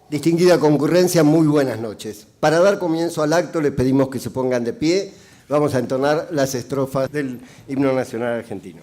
Distinguida concurrencia, muy buenas noches. Para dar comienzo al acto les pedimos que se pongan de pie. Vamos a entonar las estrofas del himno nacional argentino.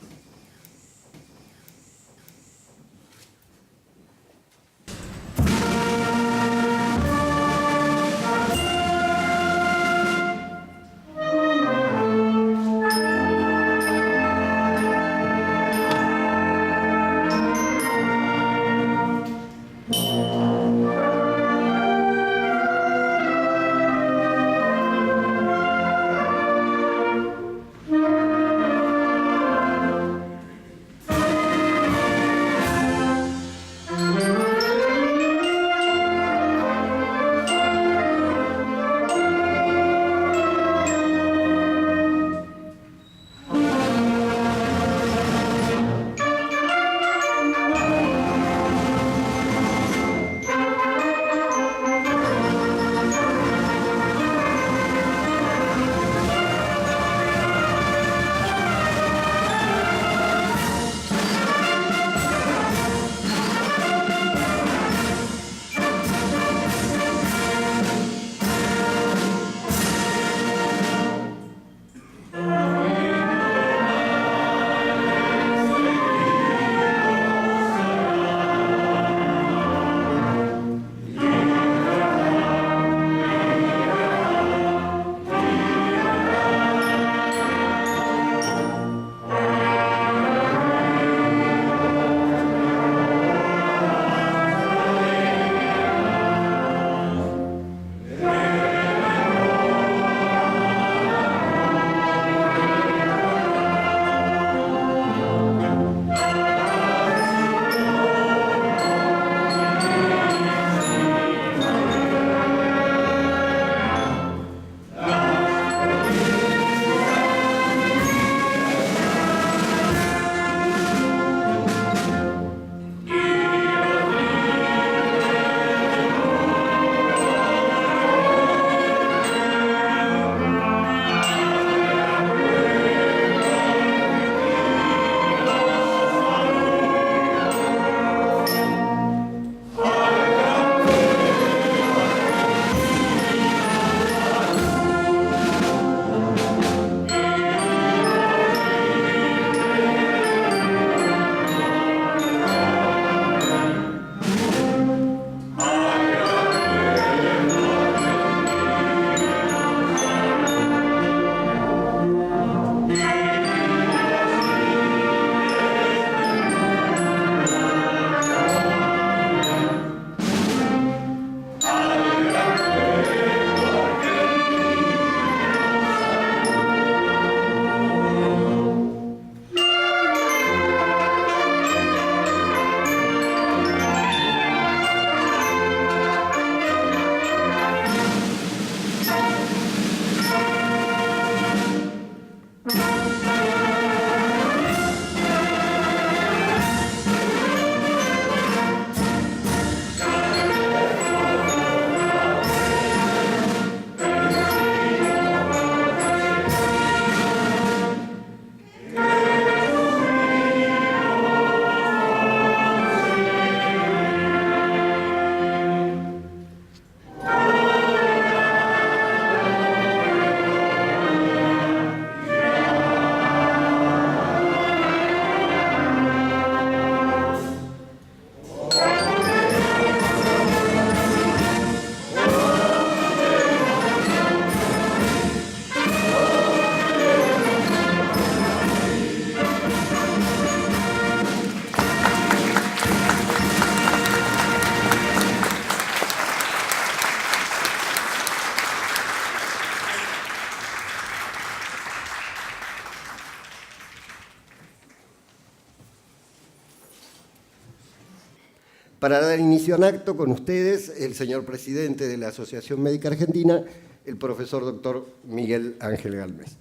Para dar inicio al acto, con ustedes, el señor presidente de la Asociación Médica Argentina, el profesor doctor Miguel Ángel Galmez.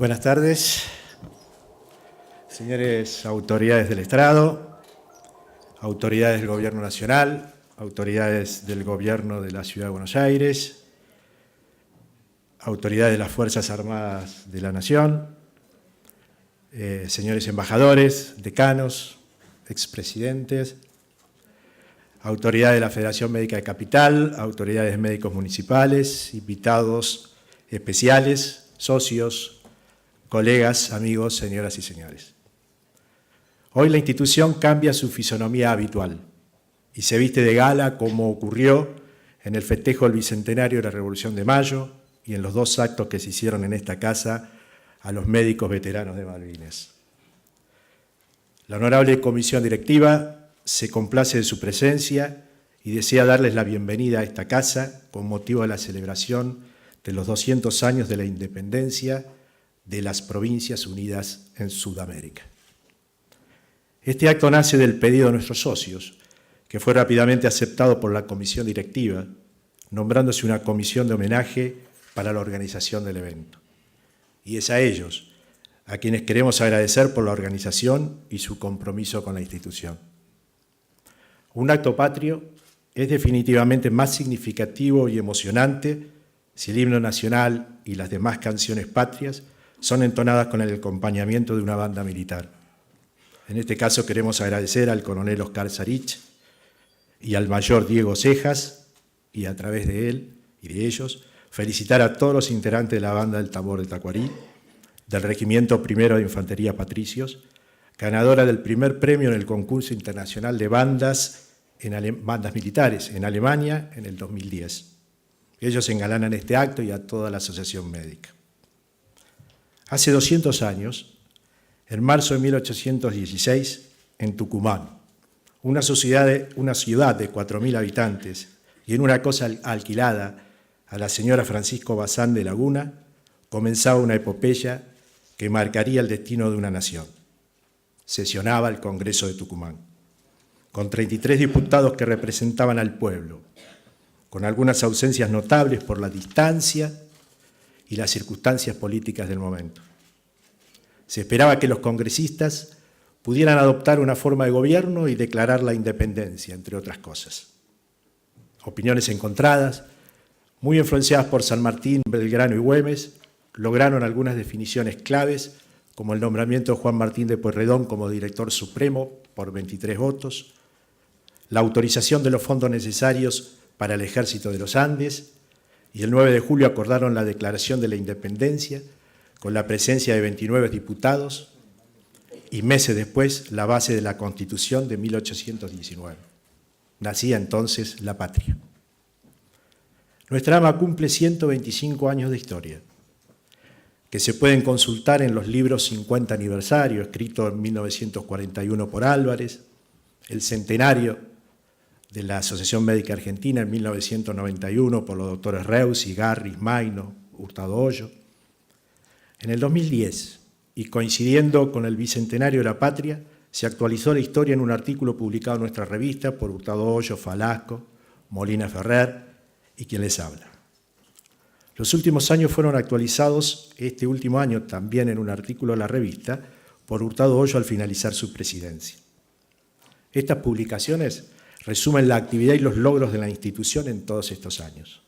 Buenas tardes, señores autoridades del Estrado, autoridades del Gobierno Nacional, autoridades del Gobierno de la Ciudad de Buenos Aires, autoridades de las Fuerzas Armadas de la Nación, señores embajadores, decanos, expresidentes, autoridades de la Federación Médica de Capital, autoridades médicos municipales, invitados especiales, socios, colegas, amigos, señoras y señores. Hoy la institución cambia su fisonomía habitual y se viste de gala como ocurrió en el festejo del Bicentenario de la Revolución de Mayo y en los 2 actos que se hicieron en esta casa a los médicos veteranos de Malvinas. La honorable comisión directiva se complace de su presencia y desea darles la bienvenida a esta casa con motivo de la celebración de los 200 años de la independencia de las Provincias Unidas en Sudamérica. Este acto nace del pedido de nuestros socios, que fue rápidamente aceptado por la comisión directiva, nombrándose una comisión de homenaje para la organización del evento. Y es a ellos a quienes queremos agradecer por la organización y su compromiso con la institución. Un acto patrio es definitivamente más significativo y emocionante si el himno nacional y las demás canciones patrias son entonadas con el acompañamiento de una banda militar. En este caso queremos agradecer al coronel Oscar Sarich y al mayor Diego Cejas, y a través de él y de ellos, felicitar a todos los integrantes de la banda del tambor de Tacuarí, del Regimiento Primero de Infantería Patricios, ganadora del primer premio en el concurso internacional de bandas militares en Alemania en el 2010. Ellos engalanan este acto y a toda la asociación médica. Hace 200 años, en marzo de 1816, en Tucumán, una ciudad de 4.000 habitantes y en una casa alquilada a la señora Francisco Bazán de Laguna, comenzaba una epopeya que marcaría el destino de una nación. Sesionaba el Congreso de Tucumán, con 33 diputados que representaban al pueblo, con algunas ausencias notables por la distancia y las circunstancias políticas del momento. Se esperaba que los congresistas pudieran adoptar una forma de gobierno y declarar la independencia, entre otras cosas. Opiniones encontradas, muy influenciadas por San Martín, Belgrano y Güemes, lograron algunas definiciones claves, como el nombramiento de Juan Martín de Pueyrredón como director supremo por 23 votos, la autorización de los fondos necesarios para el Ejército de los Andes, y el 9 de julio acordaron la declaración de la independencia con la presencia de 29 diputados y meses después la base de la Constitución de 1819. Nacía entonces la patria. Nuestra AMA cumple 125 años de historia, que se pueden consultar en los libros 50 aniversario, escrito en 1941 por Álvarez, el centenario de la Asociación Médica Argentina en 1991 por los doctores Reusi, Garris, Maino, Hurtado Hoyo. En el 2010, y coincidiendo con el Bicentenario de la Patria, se actualizó la historia en un artículo publicado en nuestra revista por Hurtado Hoyo, Falasco, Molina Ferrer y quien les habla. Los últimos años fueron actualizados, este último año también en un artículo de la revista, por Hurtado Hoyo al finalizar su presidencia. Estas publicaciones resumen la actividad y los logros de la institución en todos estos años.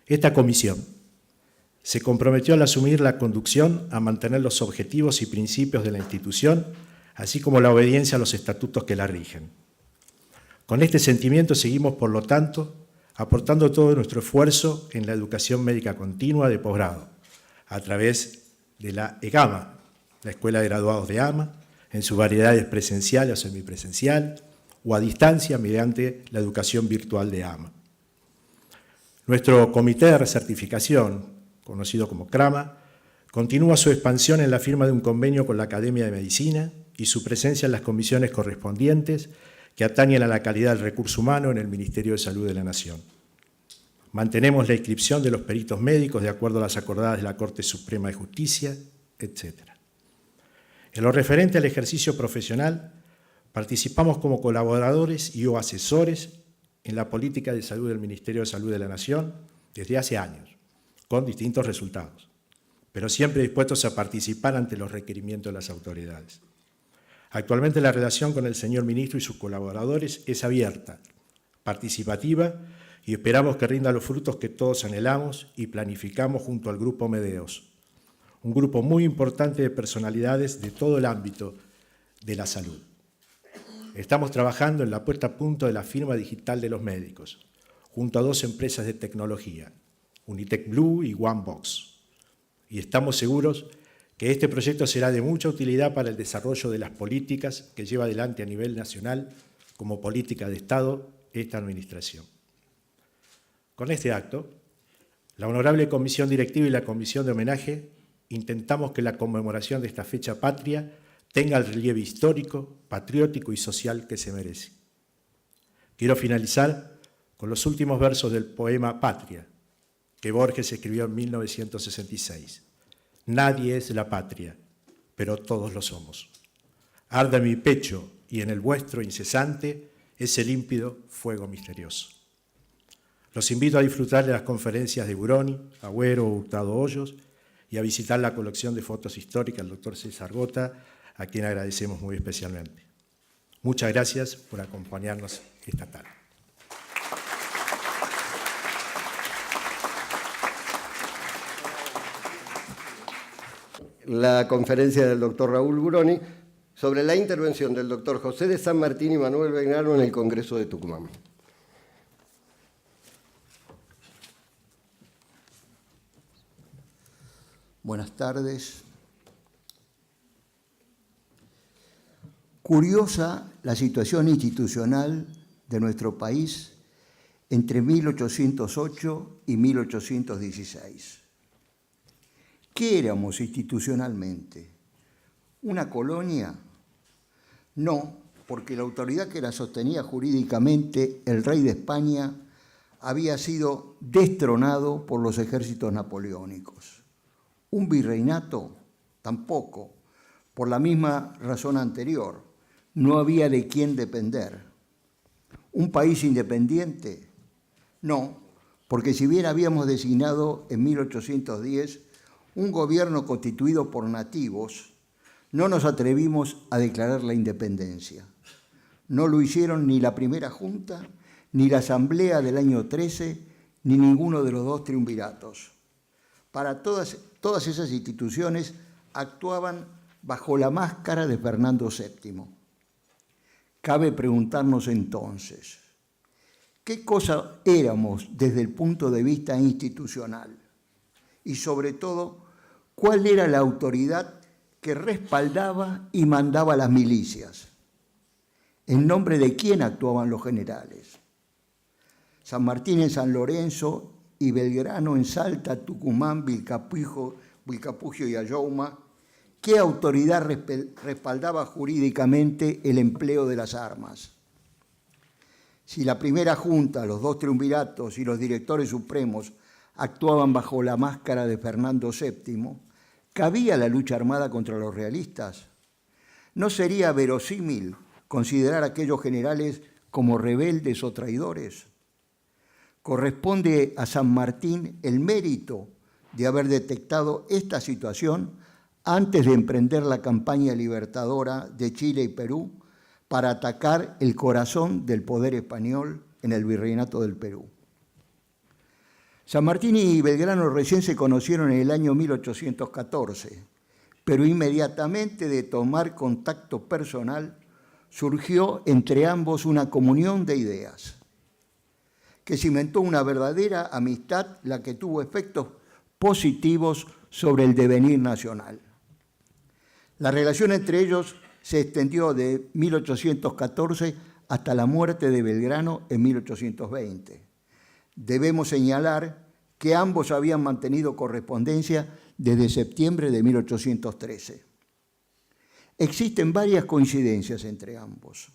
Esta comisión se comprometió al asumir la conducción a mantener los objetivos y principios de la institución, así como la obediencia a los estatutos que la rigen. Con este sentimiento seguimos, por lo tanto, aportando todo nuestro esfuerzo en la educación médica continua de posgrado, a través de la EGAMA, la Escuela de Graduados de AMA, en sus variedades presencial o semipresencial, o a distancia mediante la educación virtual de AMA. Nuestro comité de recertificación, conocido como CRAMA, continúa su expansión en la firma de un convenio con la Academia de Medicina y su presencia en las comisiones correspondientes que atañen a la calidad del recurso humano en el Ministerio de Salud de la Nación. Mantenemos la inscripción de los peritos médicos de acuerdo a las acordadas de la Corte Suprema de Justicia, etc. En lo referente al ejercicio profesional, participamos como colaboradores y o asesores en la política de salud del Ministerio de Salud de la Nación desde hace años, con distintos resultados, pero siempre dispuestos a participar ante los requerimientos de las autoridades. Actualmente la relación con el señor ministro y sus colaboradores es abierta, participativa y esperamos que rinda los frutos que todos anhelamos y planificamos junto al Grupo Medeos. un grupo muy importante de personalidades de todo el ámbito de la salud. Estamos trabajando en la puesta a punto de la firma digital de los médicos, junto a 2 empresas de tecnología, Unitec Blue y OneBox. Y estamos seguros que este proyecto será de mucha utilidad para el desarrollo de las políticas que lleva adelante a nivel nacional como política de Estado esta administración. Con este acto, la Honorable Comisión Directiva y la Comisión de Homenaje intentamos que la conmemoración de esta fecha patria tenga el relieve histórico, patriótico y social que se merece. Quiero finalizar con los últimos versos del poema Patria, que Borges escribió en 1966. Nadie es la patria, pero todos lo somos. Arde en mi pecho y en el vuestro incesante ese límpido fuego misterioso. Los invito a disfrutar de las conferencias de Buroni, Agüero o Hurtado Hoyos y a visitar la colección de fotos históricas del doctor César Gota, a quien agradecemos muy especialmente. Muchas gracias por acompañarnos esta tarde. La conferencia del doctor Raúl Buroni sobre la intervención del doctor José de San Martín y Manuel Belgrano en el Congreso de Tucumán. Buenas tardes. Curiosa la situación institucional de nuestro país entre 1808 y 1816. ¿Qué éramos institucionalmente? ¿Una colonia? No, porque la autoridad que la sostenía jurídicamente, el rey de España, había sido destronado por los ejércitos napoleónicos. Un virreinato, tampoco, por la misma razón anterior, no había de quién depender. ¿Un país independiente? No, porque si bien habíamos designado en 1810 un gobierno constituido por nativos, no nos atrevimos a declarar la independencia. No lo hicieron ni la primera junta, ni la asamblea del año 13, ni ninguno de los 2 triunviratos. Para todas esas instituciones actuaban bajo la máscara de Fernando VII. Cabe preguntarnos entonces, ¿qué cosa éramos desde el punto de vista institucional? Y sobre todo, ¿cuál era la autoridad que respaldaba y mandaba a las milicias? ¿En nombre de quién actuaban los generales? San Martín en San Lorenzo y Belgrano en Salta, Tucumán, Vilcapugio y Ayohuma, ¿qué autoridad respaldaba jurídicamente el empleo de las armas? Si la primera junta, los 2 triunviratos y los directores supremos actuaban bajo la máscara de Fernando VII, ¿cabía la lucha armada contra los realistas? ¿No sería verosímil considerar a aquellos generales como rebeldes o traidores? Corresponde a San Martín el mérito de haber detectado esta situación antes de emprender la campaña libertadora de Chile y Perú para atacar el corazón del poder español en el Virreinato del Perú. San Martín y Belgrano recién se conocieron en el año 1814, pero inmediatamente de tomar contacto personal surgió entre ambos una comunión de ideas que cimentó una verdadera amistad, la que tuvo efectos positivos sobre el devenir nacional. La relación entre ellos se extendió de 1814 hasta la muerte de Belgrano en 1820. Debemos señalar que ambos habían mantenido correspondencia desde septiembre de 1813. Existen varias coincidencias entre ambos.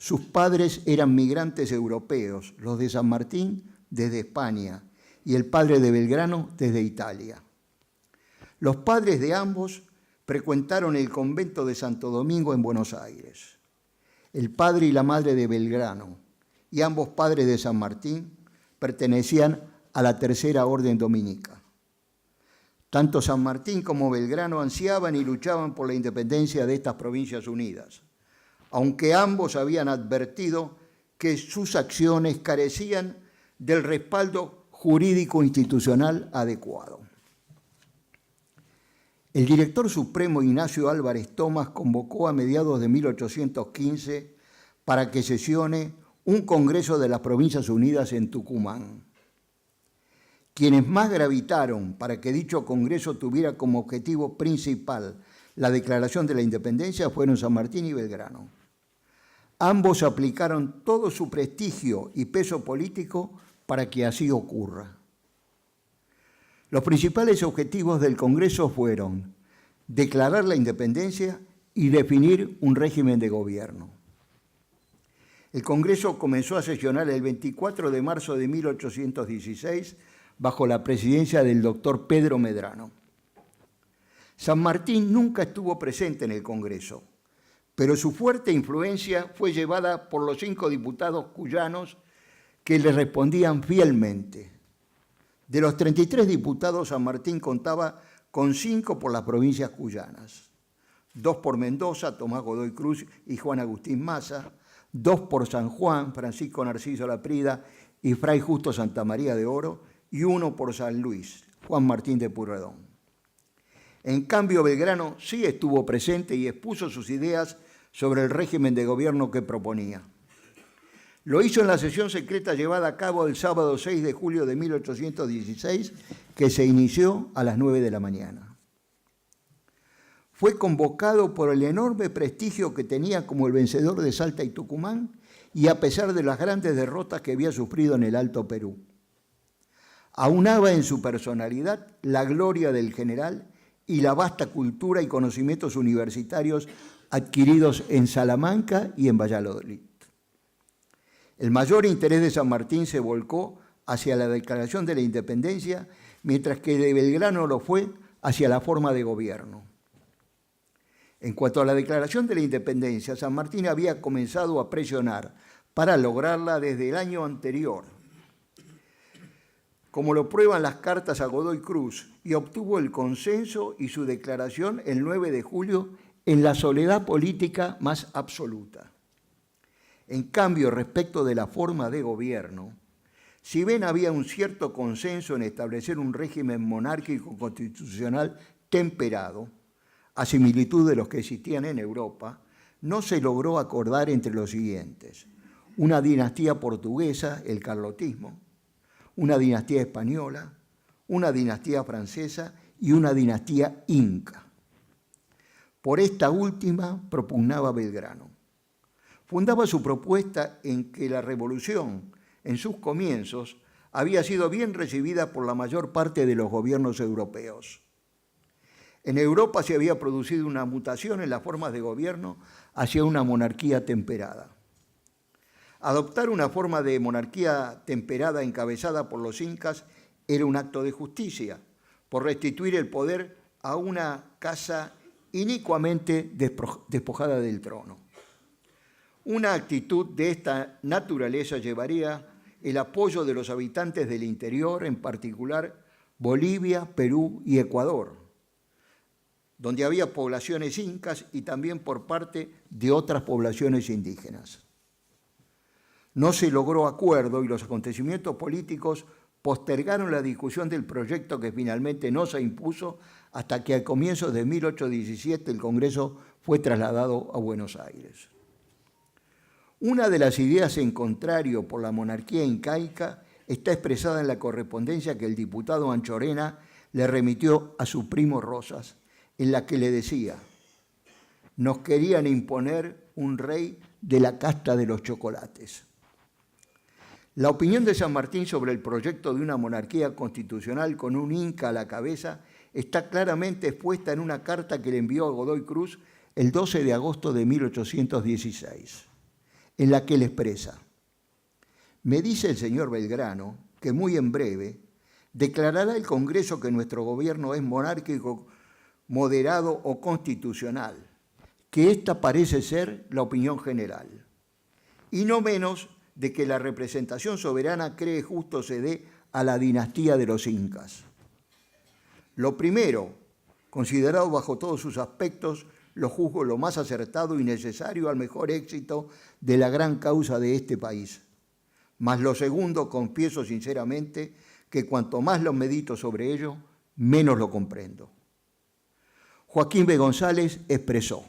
Sus padres eran migrantes europeos, los de San Martín desde España y el padre de Belgrano desde Italia. Los padres de ambos frecuentaron el convento de Santo Domingo en Buenos Aires. El padre y la madre de Belgrano y ambos padres de San Martín pertenecían a la Tercera Orden Dominica. Tanto San Martín como Belgrano ansiaban y luchaban por la independencia de estas provincias unidas, aunque ambos habían advertido que sus acciones carecían del respaldo jurídico institucional adecuado. El director supremo Ignacio Álvarez Thomas convocó a mediados de 1815 para que sesione un Congreso de las Provincias Unidas en Tucumán. Quienes más gravitaron para que dicho Congreso tuviera como objetivo principal la declaración de la independencia fueron San Martín y Belgrano. Ambos aplicaron todo su prestigio y peso político para que así ocurra. Los principales objetivos del Congreso fueron declarar la independencia y definir un régimen de gobierno. El Congreso comenzó a sesionar el 24 de marzo de 1816 bajo la presidencia del doctor Pedro Medrano. San Martín nunca estuvo presente en el Congreso, pero su fuerte influencia fue llevada por los 5 diputados cuyanos que le respondían fielmente. De los 33 diputados, San Martín contaba con 5 por las provincias cuyanas, 2 por Mendoza, Tomás Godoy Cruz y Juan Agustín Maza, 2 por San Juan, Francisco Narciso Laprida y Fray Justo Santa María de Oro, y 1 por San Luis, Juan Martín de Pueyrredón. En cambio, Belgrano sí estuvo presente y expuso sus ideas sobre el régimen de gobierno que proponía. Lo hizo en la sesión secreta llevada a cabo el sábado 6 de julio de 1816, que se inició a las 9 de la mañana. Fue convocado por el enorme prestigio que tenía como el vencedor de Salta y Tucumán y a pesar de las grandes derrotas que había sufrido en el Alto Perú. Aunaba en su personalidad la gloria del general y la vasta cultura y conocimientos universitarios adquiridos en Salamanca y en Valladolid. El mayor interés de San Martín se volcó hacia la declaración de la independencia, mientras que de Belgrano lo fue hacia la forma de gobierno. En cuanto a la declaración de la independencia, San Martín había comenzado a presionar para lograrla desde el año anterior, como lo prueban las cartas a Godoy Cruz, y obtuvo el consenso y su declaración el 9 de julio en la soledad política más absoluta. En cambio, respecto de la forma de gobierno, si bien había un cierto consenso en establecer un régimen monárquico constitucional temperado, a similitud de los que existían en Europa, no se logró acordar entre los siguientes: una dinastía portuguesa, el carlotismo, una dinastía española, una dinastía francesa y una dinastía inca. Por esta última propugnaba Belgrano. Fundaba su propuesta en que la revolución, en sus comienzos, había sido bien recibida por la mayor parte de los gobiernos europeos. En Europa se había producido una mutación en las formas de gobierno hacia una monarquía temperada. Adoptar una forma de monarquía temperada encabezada por los incas era un acto de justicia, por restituir el poder a una casa inicuamente despojada del trono. Una actitud de esta naturaleza llevaría el apoyo de los habitantes del interior, en particular Bolivia, Perú y Ecuador, donde había poblaciones incas y también por parte de otras poblaciones indígenas. No se logró acuerdo y los acontecimientos políticos postergaron la discusión del proyecto, que finalmente no se impuso hasta que a comienzos de 1817 el Congreso fue trasladado a Buenos Aires. Una de las ideas en contrario por la monarquía incaica está expresada en la correspondencia que el diputado Anchorena le remitió a su primo Rosas, en la que le decía: nos querían imponer un rey de la casta de los chocolates. La opinión de San Martín sobre el proyecto de una monarquía constitucional con un inca a la cabeza está claramente expuesta en una carta que le envió a Godoy Cruz el 12 de agosto de 1816, en la que le expresa: me dice el señor Belgrano que muy en breve declarará el Congreso que nuestro gobierno es monárquico, moderado o constitucional, que esta parece ser la opinión general, y no menos de que la representación soberana cree justo se dé a la dinastía de los incas. Lo primero, considerado bajo todos sus aspectos, lo juzgo lo más acertado y necesario al mejor éxito de la gran causa de este país. Mas lo segundo, confieso sinceramente que cuanto más lo medito sobre ello, menos lo comprendo. Joaquín B. González expresó: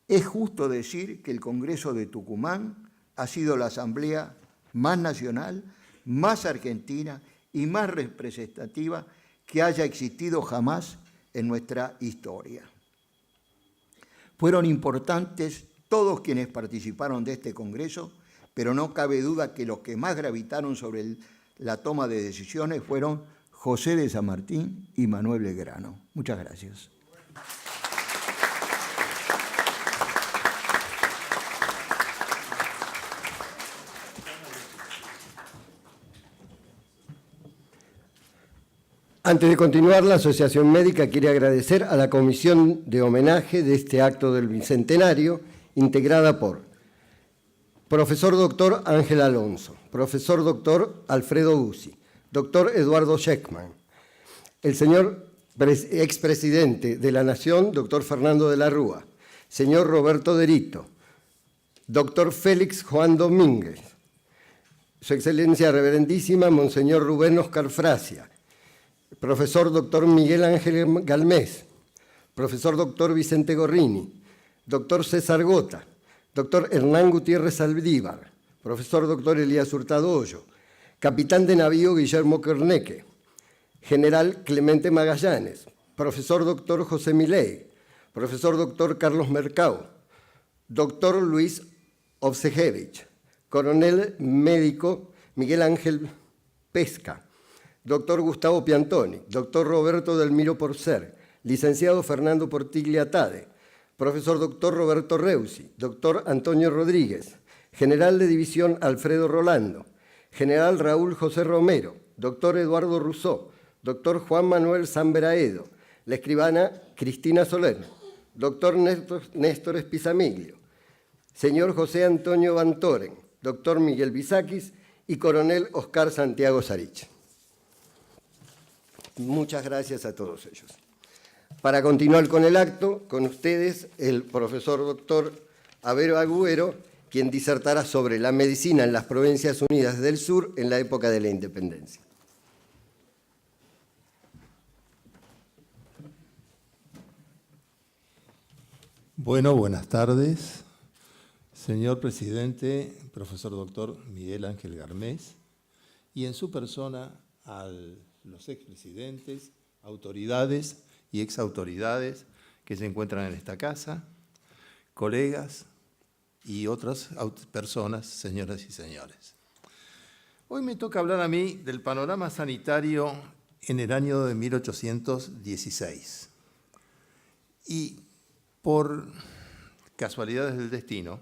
es justo decir que el Congreso de Tucumán ha sido la asamblea más nacional, más argentina y más representativa que haya existido jamás en nuestra historia. Fueron importantes todos quienes participaron de este Congreso, pero no cabe duda que los que más gravitaron sobre la toma de decisiones fueron José de San Martín y Manuel Belgrano. Muchas gracias. Antes de continuar, la Asociación Médica quiere agradecer a la comisión de homenaje de este acto del Bicentenario, integrada por profesor doctor Ángel Alonso, profesor doctor Alfredo Uzi, doctor Eduardo Scheckman, el señor expresidente de la Nación, doctor Fernando de la Rúa, señor Roberto Derito, doctor Félix Juan Domínguez, su excelencia reverendísima, monseñor Rubén Oscar Frasia, profesor doctor Miguel Ángel Galmés, profesor doctor Vicente Gorrini, doctor César Gota, doctor Hernán Gutiérrez Saldívar, profesor doctor Elías Hurtado Hoyo, capitán de navío Guillermo Kerneque, general Clemente Magallanes, profesor doctor José Milei, profesor doctor Carlos Mercado, doctor Luis Ovsejevich, coronel médico Miguel Ángel Pesca, doctor Gustavo Piantoni, doctor Roberto Delmiro Porcer, licenciado Fernando Portiglia Tade, profesor doctor Roberto Reusi, doctor Antonio Rodríguez, general de división Alfredo Rolando, general Raúl José Romero, doctor Eduardo Rousseau, doctor Juan Manuel Samberaedo, la escribana Cristina Soler, doctor Néstor Espizamiglio, señor José Antonio Vantoren, doctor Miguel Bisakis y coronel Oscar Santiago Sarich. Muchas gracias a todos ellos. Para continuar con el acto, con ustedes el profesor doctor Avero Agüero, quien disertará sobre la medicina en las Provincias Unidas del Sur en la época de la independencia. Bueno, buenas tardes. Señor presidente, profesor doctor Miguel Ángel Garmés, y en su persona a los expresidentes, autoridades y exautoridades que se encuentran en esta casa, colegas y otras personas, señoras y señores. Hoy me toca hablar a mí del panorama sanitario en el año de 1816. Y por casualidades del destino,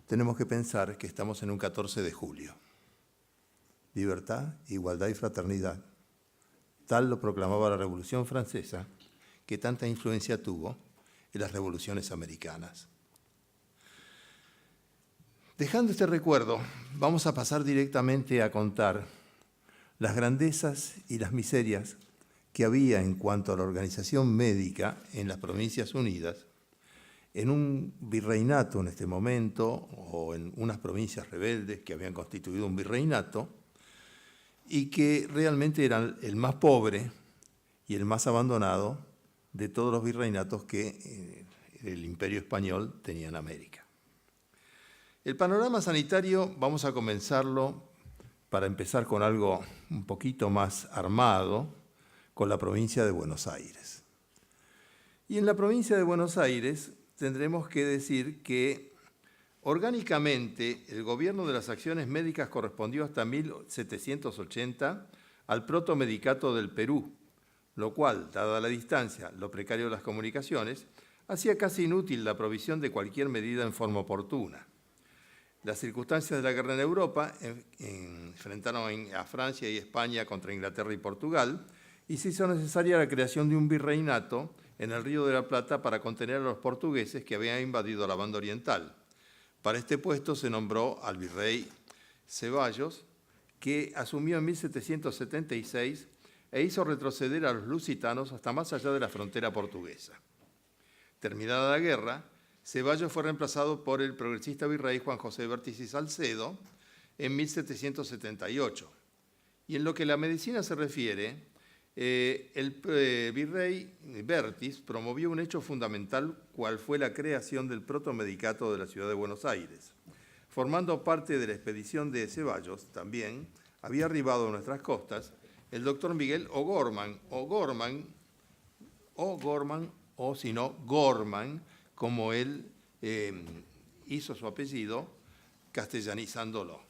tenemos que pensar que estamos en un 14 de julio. Libertad, igualdad y fraternidad. Tal lo proclamaba la Revolución Francesa, que tanta influencia tuvo en las revoluciones americanas. Dejando este recuerdo, vamos a pasar directamente a contar las grandezas y las miserias que había en cuanto a la organización médica en las Provincias Unidas, en un virreinato en este momento, o en unas provincias rebeldes que habían constituido un virreinato, y que realmente eran el más pobre y el más abandonado de todos los virreinatos que el Imperio Español tenía en América. El panorama sanitario vamos a comenzarlo, para empezar con algo un poquito más armado, con la provincia de Buenos Aires. Y en la provincia de Buenos Aires tendremos que decir que orgánicamente, el gobierno de las acciones médicas correspondió hasta 1780 al protomedicato del Perú, lo cual, dada la distancia, lo precario de las comunicaciones, hacía casi inútil la provisión de cualquier medida en forma oportuna. Las circunstancias de la guerra en Europa enfrentaron a Francia y España contra Inglaterra y Portugal, y se hizo necesaria la creación de un virreinato en el Río de la Plata para contener a los portugueses que habían invadido la banda oriental. Para este puesto se nombró al virrey Ceballos, que asumió en 1776 e hizo retroceder a los lusitanos hasta más allá de la frontera portuguesa. Terminada la guerra, Ceballos fue reemplazado por el progresista virrey Juan José Vértiz y Salcedo en 1778. Y en lo que la medicina se refiere, El virrey Bertis promovió un hecho fundamental, cual fue la creación del protomedicato de la ciudad de Buenos Aires. Formando parte de la expedición de Ceballos, también había arribado a nuestras costas el doctor Miguel O'Gorman, o si no, Gorman, como él hizo su apellido, castellanizándolo.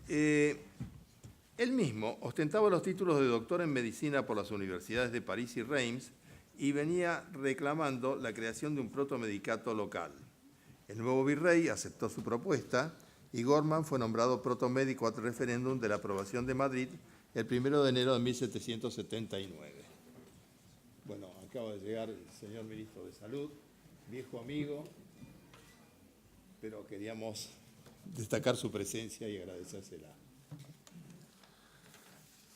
Él mismo ostentaba los títulos de doctor en medicina por las universidades de París y Reims y venía reclamando la creación de un protomedicato local. El nuevo virrey aceptó su propuesta y Gorman fue nombrado protomédico ad referéndum de la aprobación de Madrid el 1 de enero de 1779. Bueno, acaba de llegar el señor ministro de Salud, viejo amigo, pero queríamos destacar su presencia y agradecérsela.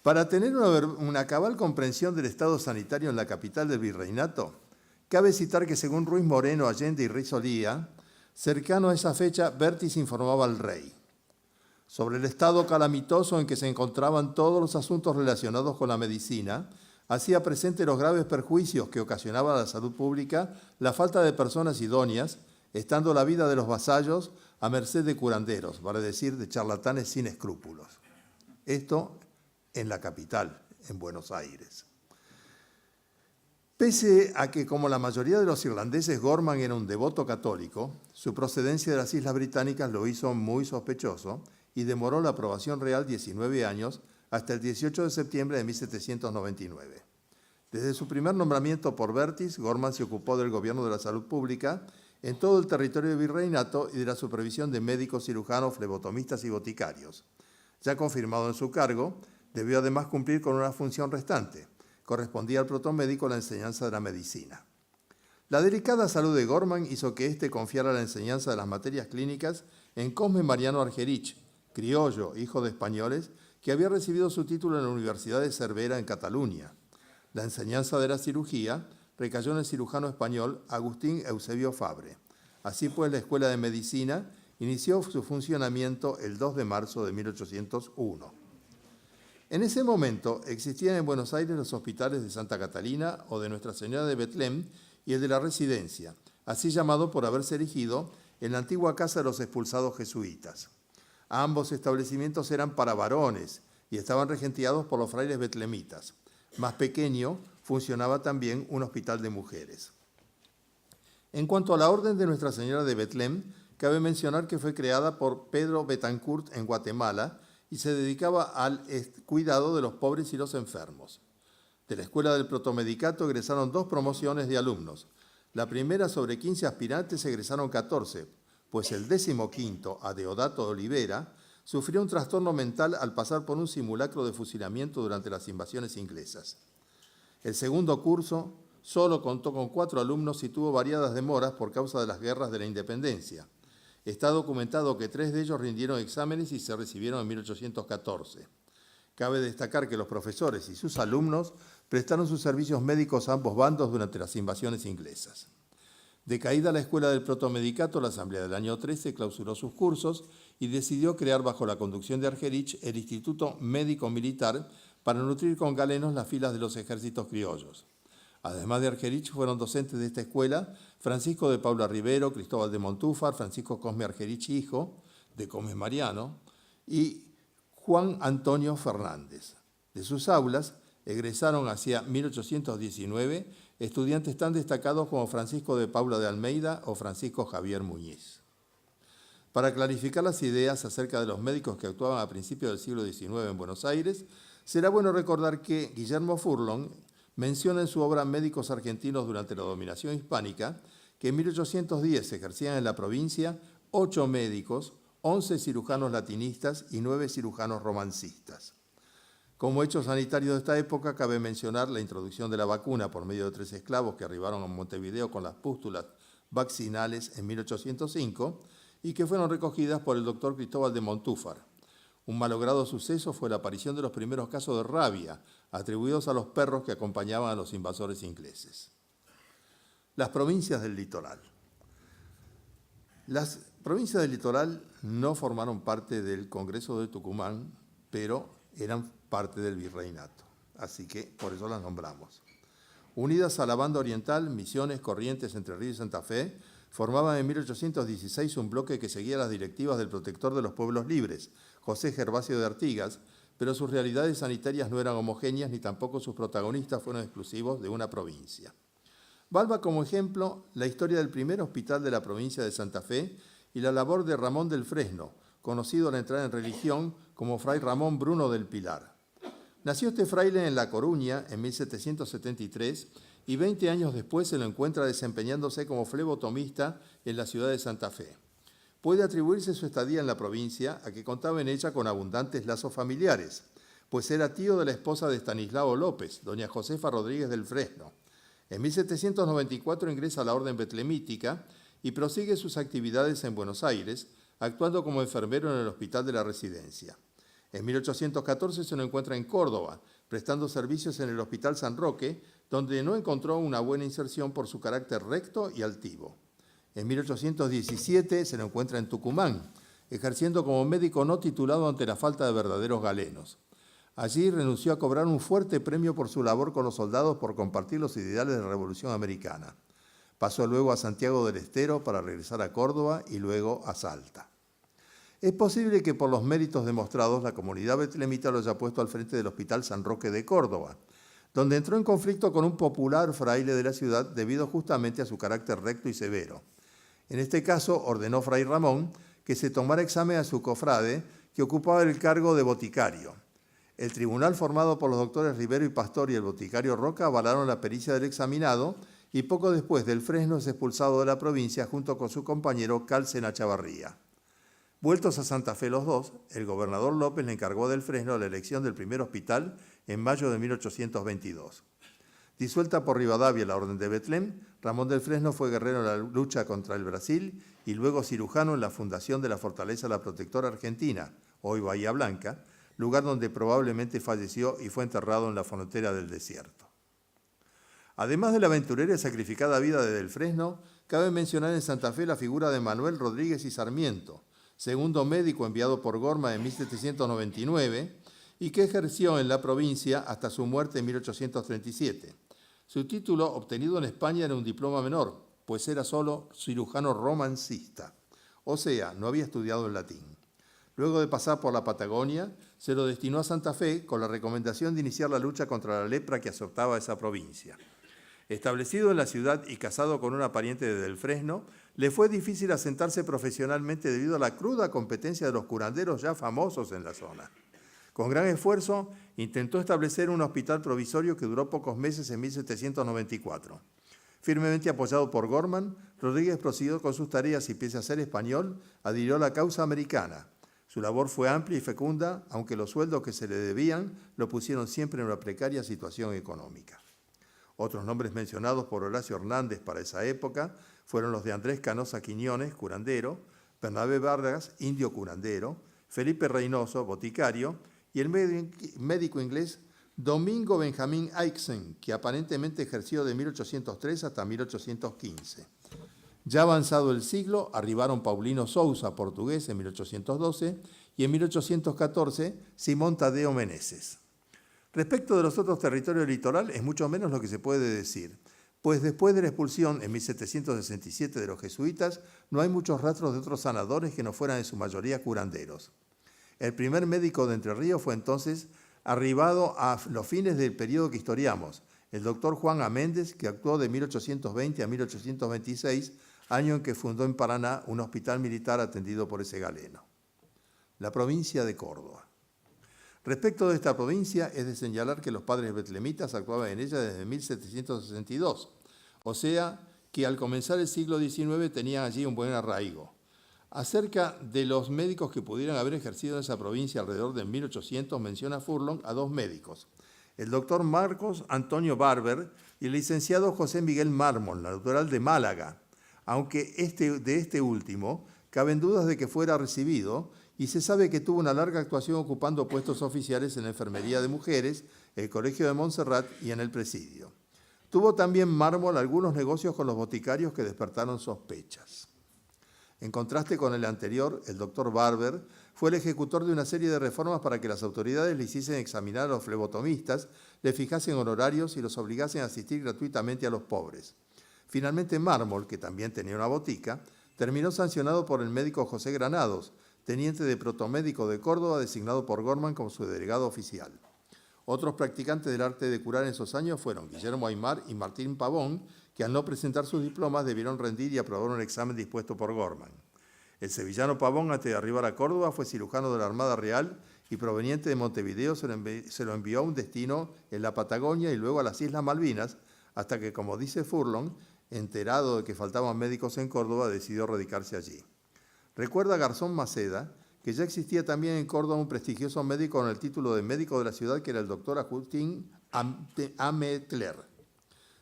Para tener una cabal comprensión del estado sanitario en la capital del virreinato, cabe citar que según Ruiz Moreno, Allende y Rizolía, cercano a esa fecha, Bertis informaba al rey sobre el estado calamitoso en que se encontraban todos los asuntos relacionados con la medicina, hacía presente los graves perjuicios que ocasionaba a la salud pública la falta de personas idóneas, estando la vida de los vasallos a merced de curanderos, vale decir, de charlatanes sin escrúpulos. Esto en la capital, en Buenos Aires. Pese a que, como la mayoría de los irlandeses, Gorman era un devoto católico, su procedencia de las Islas Británicas lo hizo muy sospechoso y demoró la aprobación real 19 años, hasta el 18 de septiembre de 1799. Desde su primer nombramiento por Bertis, Gorman se ocupó del gobierno de la salud pública en todo el territorio del virreinato y de la supervisión de médicos, cirujanos, flebotomistas y boticarios. Ya confirmado en su cargo, debió además cumplir con una función restante. Correspondía al protomédico la enseñanza de la medicina. La delicada salud de Gorman hizo que éste confiara la enseñanza de las materias clínicas en Cosme Mariano Argerich, criollo, hijo de españoles, que había recibido su título en la Universidad de Cervera en Cataluña. La enseñanza de la cirugía recayó en el cirujano español Agustín Eusebio Fabre. Así pues, la Escuela de Medicina inició su funcionamiento el 2 de marzo de 1801. En ese momento existían en Buenos Aires los hospitales de Santa Catalina o de Nuestra Señora de Betlem y el de la Residencia, así llamado por haberse erigido en la antigua casa de los expulsados jesuitas. Ambos establecimientos eran para varones y estaban regenteados por los frailes betlemitas. Más pequeño, funcionaba también un hospital de mujeres. En cuanto a la Orden de Nuestra Señora de Betlem, cabe mencionar que fue creada por Pedro Betancourt en Guatemala y se dedicaba al cuidado de los pobres y los enfermos. De la Escuela del Protomedicato egresaron 2 promociones de alumnos. La primera, sobre 15 aspirantes, egresaron 14, pues el 15º, Adeodato de Olivera, sufrió un trastorno mental al pasar por un simulacro de fusilamiento durante las invasiones inglesas. El segundo curso solo contó con 4 alumnos y tuvo variadas demoras por causa de las guerras de la independencia. Está documentado que 3 de ellos rindieron exámenes y se recibieron en 1814. Cabe destacar que los profesores y sus alumnos prestaron sus servicios médicos a ambos bandos durante las invasiones inglesas. Decaída la Escuela del Protomedicato, la Asamblea del año 13 clausuró sus cursos y decidió crear bajo la conducción de Argerich el Instituto Médico Militar para nutrir con galenos las filas de los ejércitos criollos. Además de Argerich, fueron docentes de esta escuela Francisco de Paula Rivero, Cristóbal de Montúfar, Francisco Cosme Argerich hijo, de Cosme Mariano, y Juan Antonio Fernández. De sus aulas egresaron hacia 1819 estudiantes tan destacados como Francisco de Paula de Almeida o Francisco Javier Muñiz. Para clarificar las ideas acerca de los médicos que actuaban a principios del siglo XIX en Buenos Aires, será bueno recordar que Guillermo Furlong menciona en su obra Médicos argentinos durante la dominación hispánica que en 1810 se ejercían en la provincia 8 médicos, 11 cirujanos latinistas y 9 cirujanos romancistas. Como hecho sanitario de esta época, cabe mencionar la introducción de la vacuna por medio de 3 esclavos que arribaron a Montevideo con las pústulas vaccinales en 1805 y que fueron recogidas por el doctor Cristóbal de Montúfar. Un malogrado suceso fue la aparición de los primeros casos de rabia, atribuidos a los perros que acompañaban a los invasores ingleses. Las provincias del litoral. Las provincias del litoral no formaron parte del Congreso de Tucumán, pero eran parte del virreinato. así que por eso las nombramos. Unidas a la banda oriental, Misiones, Corrientes, Entre Ríos y Santa Fe, formaban en 1816 un bloque que seguía las directivas del protector de los pueblos libres, José Gervasio de Artigas, pero sus realidades sanitarias no eran homogéneas ni tampoco sus protagonistas fueron exclusivos de una provincia. Valga como ejemplo la historia del primer hospital de la provincia de Santa Fe y la labor de Ramón del Fresno, conocido al entrar en religión como Fray Ramón Bruno del Pilar. Nació este fraile en La Coruña en 1773 y 20 años después se lo encuentra desempeñándose como flebotomista en la ciudad de Santa Fe. Puede atribuirse su estadía en la provincia a que contaba en ella con abundantes lazos familiares, pues era tío de la esposa de Estanislao López, doña Josefa Rodríguez del Fresno. En 1794 ingresa a la Orden Betlemítica y prosigue sus actividades en Buenos Aires, actuando como enfermero en el Hospital de la Residencia. En 1814 se lo encuentra en Córdoba, prestando servicios en el Hospital San Roque, donde no encontró una buena inserción por su carácter recto y altivo. En 1817 se lo encuentra en Tucumán, ejerciendo como médico no titulado ante la falta de verdaderos galenos. Allí renunció a cobrar un fuerte premio por su labor con los soldados por compartir los ideales de la Revolución Americana. Pasó luego a Santiago del Estero para regresar a Córdoba y luego a Salta. Es posible que por los méritos demostrados la comunidad betlemita lo haya puesto al frente del Hospital San Roque de Córdoba, donde entró en conflicto con un popular fraile de la ciudad debido justamente a su carácter recto y severo. En este caso ordenó Fray Ramón que se tomara examen a su cofrade que ocupaba el cargo de boticario. El tribunal formado por los doctores Rivero y Pastor y el boticario Roca avalaron la pericia del examinado y poco después del Fresno es expulsado de la provincia junto con su compañero Cálcena Chavarría. Vueltos a Santa Fe los dos, el gobernador López le encargó del Fresno la elección del primer hospital en mayo de 1822. Disuelta por Rivadavia la Orden de Betlem, Ramón del Fresno fue guerrero en la lucha contra el Brasil y luego cirujano en la fundación de la Fortaleza La Protectora Argentina, hoy Bahía Blanca, lugar donde probablemente falleció y fue enterrado en la frontera del desierto. Además de la aventurera y sacrificada vida de del Fresno, cabe mencionar en Santa Fe la figura de Manuel Rodríguez y Sarmiento, segundo médico enviado por Gorma en 1799 y que ejerció en la provincia hasta su muerte en 1837. Su título, obtenido en España, era un diploma menor, pues era solo cirujano romancista, o sea, no había estudiado el latín. Luego de pasar por la Patagonia, se lo destinó a Santa Fe con la recomendación de iniciar la lucha contra la lepra que azotaba esa provincia. Establecido en la ciudad y casado con una pariente de del Fresno, le fue difícil asentarse profesionalmente debido a la cruda competencia de los curanderos ya famosos en la zona. Con gran esfuerzo, intentó establecer un hospital provisorio que duró pocos meses en 1794. Firmemente apoyado por Gorman, Rodríguez prosiguió con sus tareas y, pese a ser español, adhirió a la causa americana. Su labor fue amplia y fecunda, aunque los sueldos que se le debían lo pusieron siempre en una precaria situación económica. Otros nombres mencionados por Horacio Hernández para esa época fueron los de Andrés Canosa Quiñones, curandero, Bernabé Vargas, indio curandero, Felipe Reynoso, boticario, y el médico inglés Domingo Benjamín Aixen, que aparentemente ejerció de 1803 hasta 1815. Ya avanzado el siglo, arribaron Paulino Sousa, portugués, en 1812, y en 1814 Simón Tadeo Meneses. Respecto de los otros territorios litoral, es mucho menos lo que se puede decir, pues después de la expulsión en 1767 de los jesuitas, no hay muchos rastros de otros sanadores que no fueran en su mayoría curanderos. El primer médico de Entre Ríos fue entonces arribado a los fines del periodo que historiamos, el doctor Juan Améndez, que actuó de 1820 a 1826, año en que fundó en Paraná un hospital militar atendido por ese galeno. La provincia de Córdoba. Respecto de esta provincia, es de señalar que los padres betlemitas actuaban en ella desde 1762, o sea que al comenzar el siglo XIX tenían allí un buen arraigo. Acerca de los médicos que pudieran haber ejercido en esa provincia alrededor de 1800, menciona Furlong a dos médicos, el doctor Marcos Antonio Barber y el licenciado José Miguel Mármol, natural de Málaga, aunque de este último caben dudas de que fuera recibido, y se sabe que tuvo una larga actuación ocupando puestos oficiales en la Enfermería de Mujeres, el Colegio de Montserrat y en el Presidio. Tuvo también Mármol algunos negocios con los boticarios que despertaron sospechas. En contraste con el anterior, el doctor Barber fue el ejecutor de una serie de reformas para que las autoridades le hiciesen examinar a los flebotomistas, le fijasen honorarios y los obligasen a asistir gratuitamente a los pobres. Finalmente, Mármol, que también tenía una botica, terminó sancionado por el médico José Granados, teniente de protomédico de Córdoba, designado por Gorman como su delegado oficial. Otros practicantes del arte de curar en esos años fueron Guillermo Aymar y Martín Pavón, que al no presentar sus diplomas debieron rendir y aprobar un examen dispuesto por Gorman. El sevillano Pavón, antes de arribar a Córdoba, fue cirujano de la Armada Real y proveniente de Montevideo se lo envió a un destino en la Patagonia y luego a las Islas Malvinas, hasta que, como dice Furlong, enterado de que faltaban médicos en Córdoba, decidió radicarse allí. Recuerda Garzón Maceda que ya existía también en Córdoba un prestigioso médico con el título de médico de la ciudad, que era el doctor Agustín Ametler.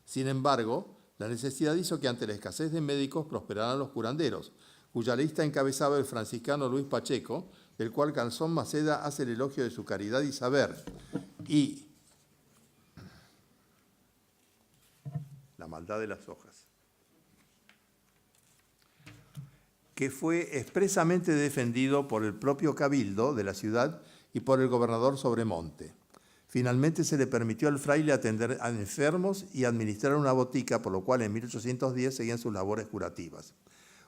Sin embargo, la necesidad hizo que ante la escasez de médicos prosperaran los curanderos, cuya lista encabezaba el franciscano Luis Pacheco, del cual Garzón Maceda hace el elogio de su caridad y saber, y la maldad de las hojas, que fue expresamente defendido por el propio cabildo de la ciudad y por el gobernador Sobremonte. Finalmente se le permitió al fraile atender a enfermos y administrar una botica, por lo cual en 1810 seguían sus labores curativas.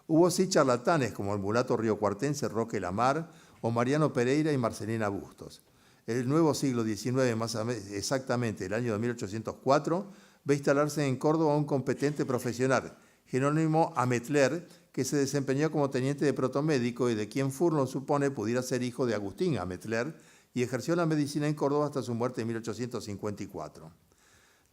Hubo sí charlatanes como el mulato riocuartense Roque Lamar o Mariano Pereira y Marcelina Bustos. El nuevo siglo XIX, más exactamente el año de 1804, ve instalarse en Córdoba un competente profesional, Jerónimo Ametler, que se desempeñó como teniente de protomédico y de quien Furlong supone pudiera ser hijo de Agustín Ametler, y ejerció la medicina en Córdoba hasta su muerte en 1854.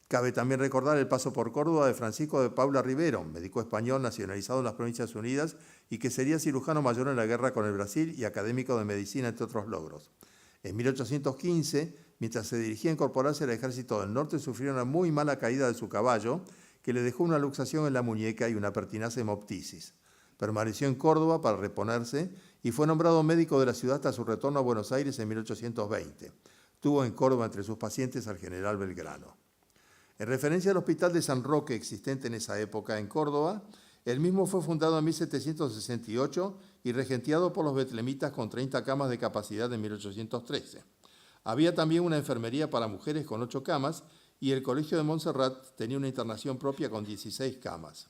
Cabe también recordar el paso por Córdoba de Francisco de Paula Rivero, médico español nacionalizado en las Provincias Unidas y que sería cirujano mayor en la guerra con el Brasil y académico de medicina, entre otros logros. En 1815, mientras se dirigía a incorporarse al ejército del norte, sufrió una muy mala caída de su caballo, que le dejó una luxación en la muñeca y una pertinacia hemoptisis. Permaneció en Córdoba para reponerse y fue nombrado médico de la ciudad hasta su retorno a Buenos Aires en 1820. Tuvo en Córdoba entre sus pacientes al general Belgrano. En referencia al Hospital de San Roque, existente en esa época en Córdoba, el mismo fue fundado en 1768 y regenteado por los betlemitas con 30 camas de capacidad en 1813. Había también una enfermería para mujeres con 8 camas y el Colegio de Montserrat tenía una internación propia con 16 camas.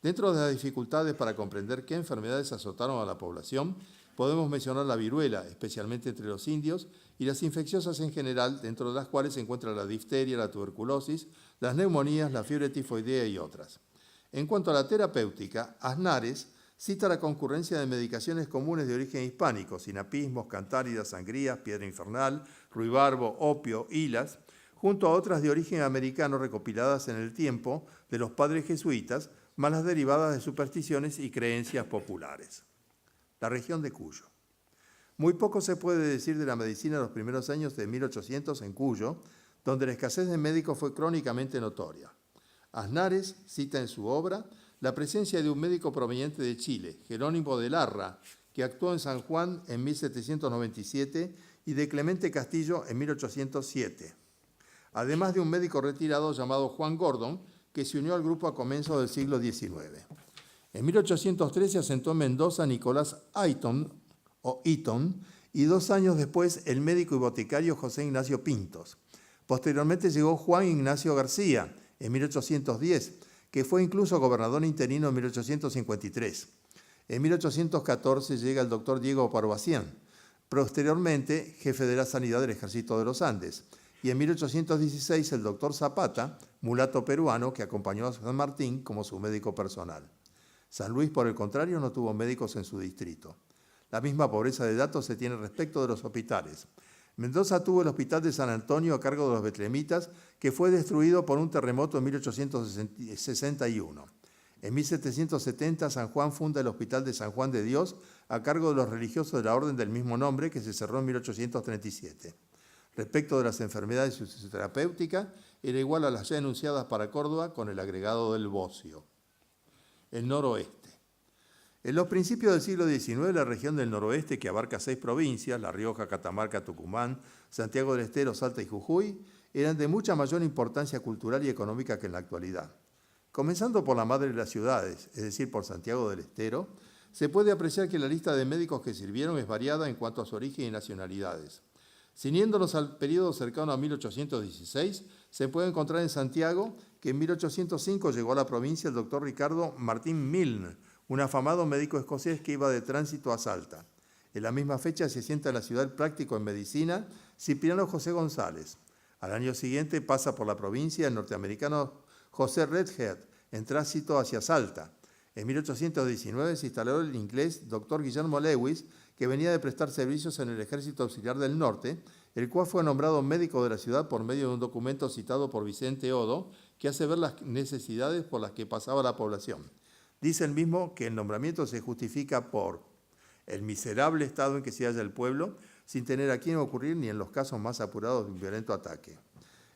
Dentro de las dificultades para comprender qué enfermedades azotaron a la población, podemos mencionar la viruela, especialmente entre los indios, y las infecciosas en general, dentro de las cuales se encuentra la difteria, la tuberculosis, las neumonías, la fiebre tifoidea y otras. En cuanto a la terapéutica, Aznares cita la concurrencia de medicaciones comunes de origen hispánico, sinapismos, cantáridas, sangrías, piedra infernal, ruibarbo, opio, hilas, junto a otras de origen americano recopiladas en el tiempo de los padres jesuitas, más las derivadas de supersticiones y creencias populares. La región de Cuyo. Muy poco se puede decir de la medicina de los primeros años de 1800 en Cuyo, donde la escasez de médicos fue crónicamente notoria. Aznares cita en su obra la presencia de un médico proveniente de Chile, Jerónimo de Larra, que actuó en San Juan en 1797, y de Clemente Castillo en 1807. Además de un médico retirado llamado Juan Gordon, que se unió al grupo a comienzos del siglo XIX. En 1813 se asentó en Mendoza Nicolás Eaton, y 2 años después el médico y boticario José Ignacio Pintos. Posteriormente llegó Juan Ignacio García, en 1810, que fue incluso gobernador interino en 1853. En 1814 llega el doctor Diego Parvacián, posteriormente jefe de la sanidad del Ejército de los Andes, y en 1816 el doctor Zapata, mulato peruano, que acompañó a San Martín como su médico personal. San Luis, por el contrario, no tuvo médicos en su distrito. La misma pobreza de datos se tiene respecto de los hospitales. Mendoza tuvo el Hospital de San Antonio a cargo de los betlemitas, que fue destruido por un terremoto en 1861. En 1770 San Juan funda el Hospital de San Juan de Dios a cargo de los religiosos de la orden del mismo nombre, que se cerró en 1837. Respecto de las enfermedades y su terapéutica, era igual a las ya enunciadas para Córdoba con el agregado del bocio. El noroeste. En los principios del siglo XIX, la región del noroeste, que abarca 6 provincias, La Rioja, Catamarca, Tucumán, Santiago del Estero, Salta y Jujuy, eran de mucha mayor importancia cultural y económica que en la actualidad. Comenzando por la madre de las ciudades, es decir, por Santiago del Estero, se puede apreciar que la lista de médicos que sirvieron es variada en cuanto a su origen y nacionalidades. Ciñéndonos al periodo cercano a 1816, se puede encontrar en Santiago que en 1805 llegó a la provincia el doctor Ricardo Martín Milne, un afamado médico escocés que iba de tránsito a Salta. En la misma fecha se sienta en la ciudad el práctico en medicina Cipriano José González. Al año siguiente pasa por la provincia el norteamericano José Redhead, en tránsito hacia Salta. En 1819 se instaló el inglés Dr. Guillermo Lewis, que venía de prestar servicios en el Ejército Auxiliar del Norte, el cual fue nombrado médico de la ciudad por medio de un documento citado por Vicente Odo, que hace ver las necesidades por las que pasaba la población. Dice el mismo que el nombramiento se justifica por el miserable estado en que se halla el pueblo, sin tener a quién ocurrir ni en los casos más apurados de un violento ataque.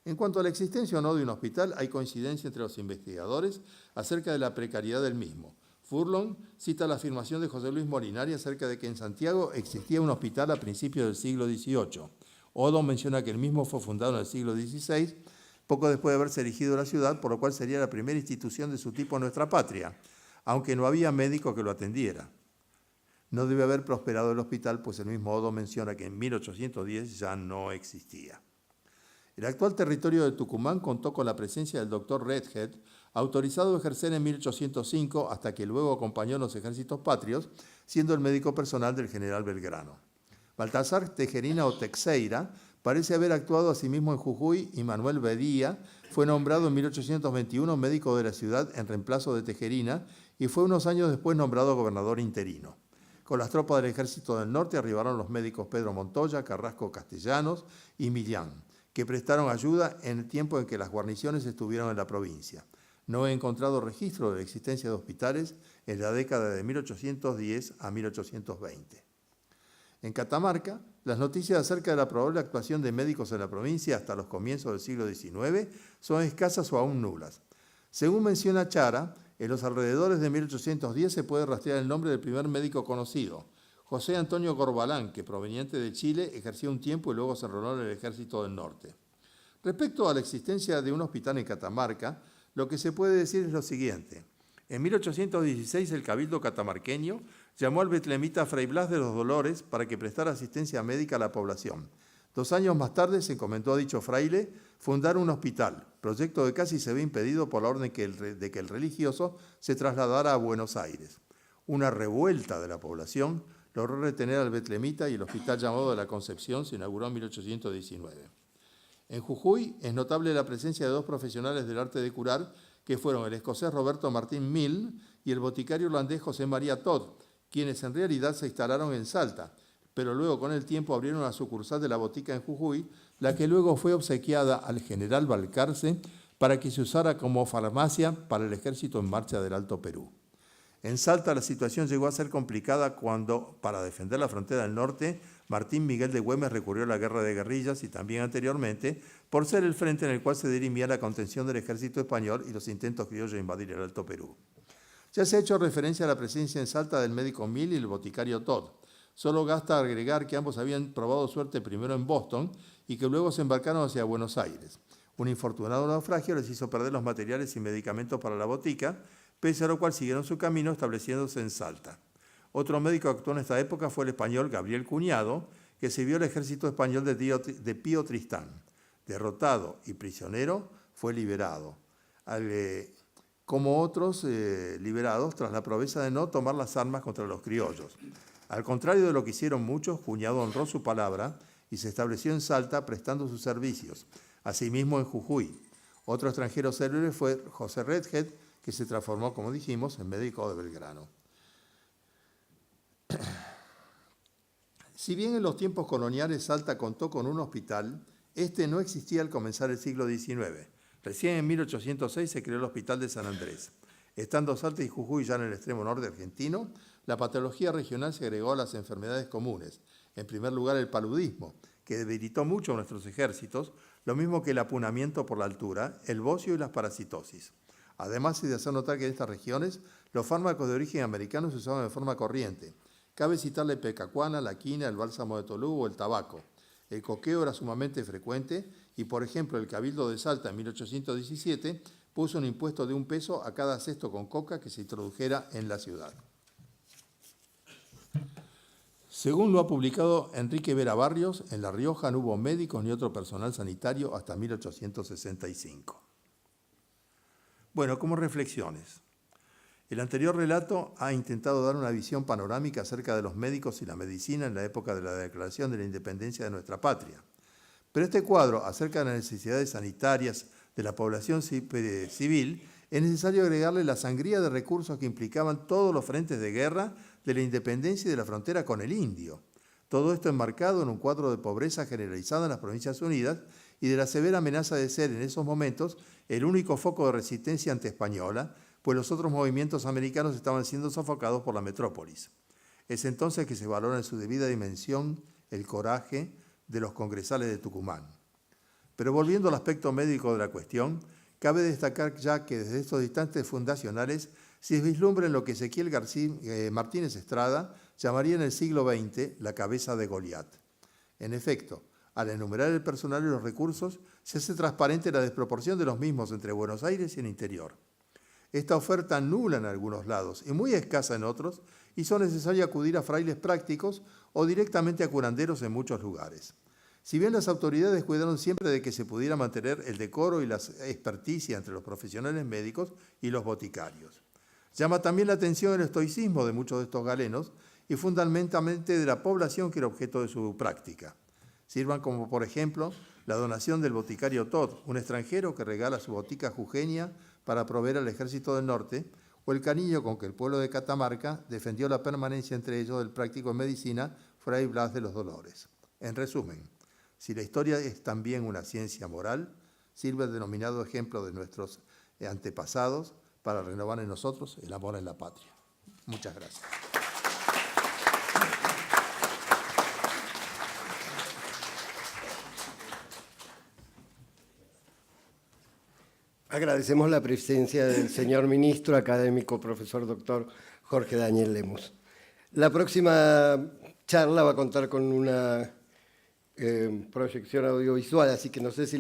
En cuanto a la existencia o no de un hospital, hay coincidencia entre los investigadores acerca de la precariedad del mismo. Furlong cita la afirmación de José Luis Molinari acerca de que en Santiago existía un hospital a principios del siglo XVIII. Odo menciona que el mismo fue fundado en el siglo XVI, poco después de haberse erigido la ciudad, por lo cual sería la primera institución de su tipo en nuestra patria, aunque no había médico que lo atendiera. No debe haber prosperado el hospital, pues el mismo Odo menciona que en 1810 ya no existía. El actual territorio de Tucumán contó con la presencia del doctor Redhead, autorizado a ejercer en 1805 hasta que luego acompañó a los ejércitos patrios, siendo el médico personal del general Belgrano. Baltasar Tejerina o Teixeira parece haber actuado asimismo en Jujuy y Manuel Bedía fue nombrado en 1821 médico de la ciudad en reemplazo de Tejerina y fue unos años después nombrado gobernador interino. Con las tropas del Ejército del Norte arribaron los médicos Pedro Montoya, Carrasco Castellanos y Millán, que prestaron ayuda en el tiempo en que las guarniciones estuvieron en la provincia. No he encontrado registro de la existencia de hospitales en la década de 1810 a 1820. En Catamarca, las noticias acerca de la probable actuación de médicos en la provincia hasta los comienzos del siglo XIX son escasas o aún nulas. Según menciona Chara, en los alrededores de 1810 se puede rastrear el nombre del primer médico conocido, José Antonio Corbalán, que proveniente de Chile ejerció un tiempo y luego se enroló en el Ejército del Norte. Respecto a la existencia de un hospital en Catamarca, lo que se puede decir es lo siguiente. En 1816 el Cabildo catamarqueño llamó al betlemita Fray Blas de los Dolores para que prestara asistencia médica a la población. 2 años más tarde se encomendó a dicho fraile fundar un hospital, proyecto que casi se ve impedido por la orden de que el religioso se trasladara a Buenos Aires. Una revuelta de la población logró retener al betlemita y el hospital llamado de la Concepción se inauguró en 1819. En Jujuy es notable la presencia de 2 profesionales del arte de curar, que fueron el escocés Roberto Martín Milne y el boticario holandés José María Todd, quienes en realidad se instalaron en Salta, pero luego con el tiempo abrieron una sucursal de la botica en Jujuy, la que luego fue obsequiada al general Balcarce para que se usara como farmacia para el ejército en marcha del Alto Perú. En Salta la situación llegó a ser complicada cuando, para defender la frontera del norte, Martín Miguel de Güemes recurrió a la guerra de guerrillas y también anteriormente, por ser el frente en el cual se dirimía la contención del ejército español y los intentos criollos de invadir el Alto Perú. Ya se ha hecho referencia a la presencia en Salta del médico Mill y el boticario Todd. Solo basta agregar que ambos habían probado suerte primero en Boston y que luego se embarcaron hacia Buenos Aires. Un infortunado naufragio les hizo perder los materiales y medicamentos para la botica, pese a lo cual siguieron su camino estableciéndose en Salta. Otro médico que actuó en esta época fue el español Gabriel Cuñado, que sirvió al ejército español de Pío Tristán. Derrotado y prisionero, fue liberado, como otros liberados tras la promesa de no tomar las armas contra los criollos. Al contrario de lo que hicieron muchos, Cuñado honró su palabra y se estableció en Salta prestando sus servicios, asimismo en Jujuy. Otro extranjero célebre fue José Redhead, que se transformó, como dijimos, en médico de Belgrano. Si bien en los tiempos coloniales Salta contó con un hospital, este no existía al comenzar el siglo XIX. Recién en 1806 se creó el Hospital de San Andrés. Estando Salta y Jujuy ya en el extremo norte argentino, la patología regional se agregó a las enfermedades comunes. En primer lugar, el paludismo, que debilitó mucho a nuestros ejércitos, lo mismo que el apunamiento por la altura, el bocio y las parasitosis. Además, se de hacer notar que en estas regiones los fármacos de origen americano se usaban de forma corriente. Cabe citar la ipecacuana, la quina, el bálsamo de Tolú o el tabaco. El coqueo era sumamente frecuente y, por ejemplo, el Cabildo de Salta en 1817 puso un impuesto de 1 peso a cada cesto con coca que se introdujera en la ciudad. Según lo ha publicado Enrique Vera Barrios, en La Rioja no hubo médicos ni otro personal sanitario hasta 1865. Bueno, como reflexiones. El anterior relato ha intentado dar una visión panorámica acerca de los médicos y la medicina en la época de la Declaración de la Independencia de nuestra patria. Pero este cuadro acerca de las necesidades sanitarias de la población civil es necesario agregarle la sangría de recursos que implicaban todos los frentes de guerra de la independencia y de la frontera con el indio. Todo esto enmarcado en un cuadro de pobreza generalizada en las Provincias Unidas y de la severa amenaza de ser en esos momentos el único foco de resistencia anti-española, pues los otros movimientos americanos estaban siendo sofocados por la metrópolis. Es entonces que se valora en su debida dimensión el coraje de los congresales de Tucumán. Pero volviendo al aspecto médico de la cuestión, cabe destacar ya que desde estos instantes fundacionales se vislumbra en lo que Ezequiel Martínez Estrada llamaría en el siglo XX la cabeza de Goliat. En efecto, al enumerar el personal y los recursos, se hace transparente la desproporción de los mismos entre Buenos Aires y el interior. Esta oferta nula en algunos lados y muy escasa en otros, hizo necesario acudir a frailes prácticos o directamente a curanderos en muchos lugares. Si bien las autoridades cuidaron siempre de que se pudiera mantener el decoro y la experticia entre los profesionales médicos y los boticarios. Llama también la atención el estoicismo de muchos de estos galenos y fundamentalmente de la población que era objeto de su práctica. Sirvan como, por ejemplo, la donación del boticario Todd, un extranjero que regala su botica jujeña para proveer al Ejército del Norte, o el cariño con que el pueblo de Catamarca defendió la permanencia entre ellos del práctico en medicina Fray Blas de los Dolores. En resumen, si la historia es también una ciencia moral, sirve el denominado ejemplo de nuestros antepasados para renovar en nosotros el amor en la patria. Muchas gracias. Agradecemos la presencia del señor ministro, académico, profesor doctor Jorge Daniel Lemus. La próxima charla va a contar con una proyección audiovisual, así que no sé si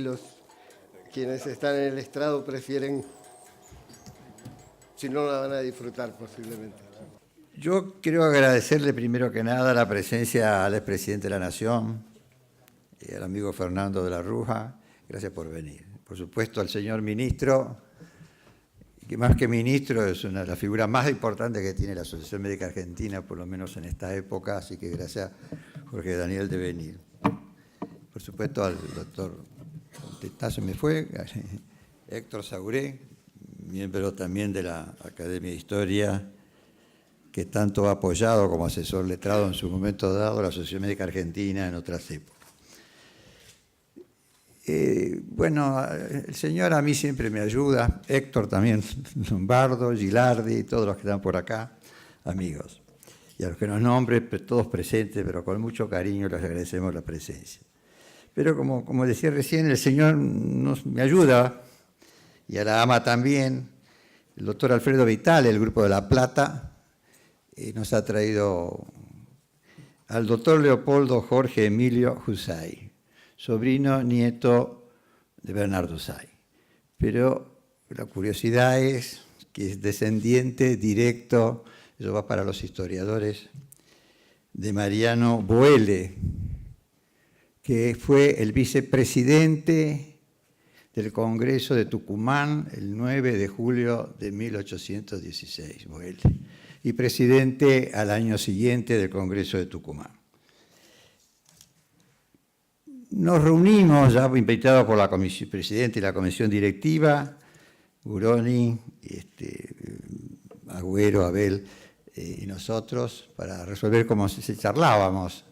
quienes están en el estrado prefieren, si no la van a disfrutar posiblemente. Yo quiero agradecerle primero que nada la presencia al expresidente de la Nación, al amigo Fernando de la Rúa. Gracias por venir. Por supuesto, al señor ministro, que más que ministro es una de las figuras más importantes que tiene la Asociación Médica Argentina, por lo menos en esta época, así que gracias, Jorge Daniel, de venir. Por supuesto, al doctor, se me fue, Héctor Sauré, miembro también de la Academia de Historia, que tanto ha apoyado como asesor letrado en su momento dado la Asociación Médica Argentina en otras épocas. Bueno, el señor a mí siempre me ayuda, Héctor también, Lombardo, Gilardi, todos los que están por acá, amigos. Y a los que nos nombren, todos presentes, pero con mucho cariño les agradecemos la presencia. Pero como decía recién, el señor me ayuda, y a la AMA también, el doctor Alfredo Vital, el Grupo de La Plata, nos ha traído al doctor Leopoldo Jorge Emilio Husay, sobrino, nieto de Bernardo Husay. Pero la curiosidad es que es descendiente directo, eso va para los historiadores, de Mariano Boele, que fue el vicepresidente del Congreso de Tucumán el 9 de julio de 1816, Boele, y presidente al año siguiente del Congreso de Tucumán. Nos reunimos, ya invitados por la presidenta y la comisión directiva, Guroni, Agüero, Abel y nosotros, para resolver cómo se charlábamos.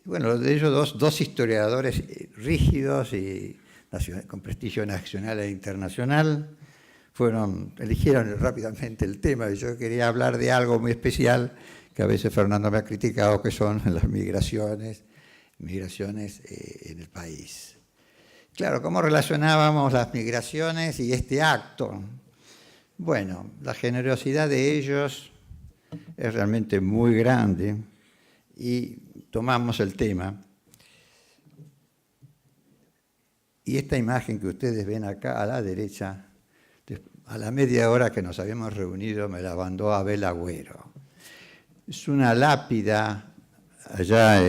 Bueno, de ellos dos historiadores rígidos y con prestigio nacional e internacional, eligieron rápidamente el tema. Yo quería hablar de algo muy especial que a veces Fernando me ha criticado, que son las migraciones en el país. Claro, ¿cómo relacionábamos las migraciones y este acto? Bueno, la generosidad de ellos es realmente muy grande y tomamos el tema. Y esta imagen que ustedes ven acá a la derecha, a la media hora que nos habíamos reunido, me la mandó Abel Agüero. Es una lápida allá,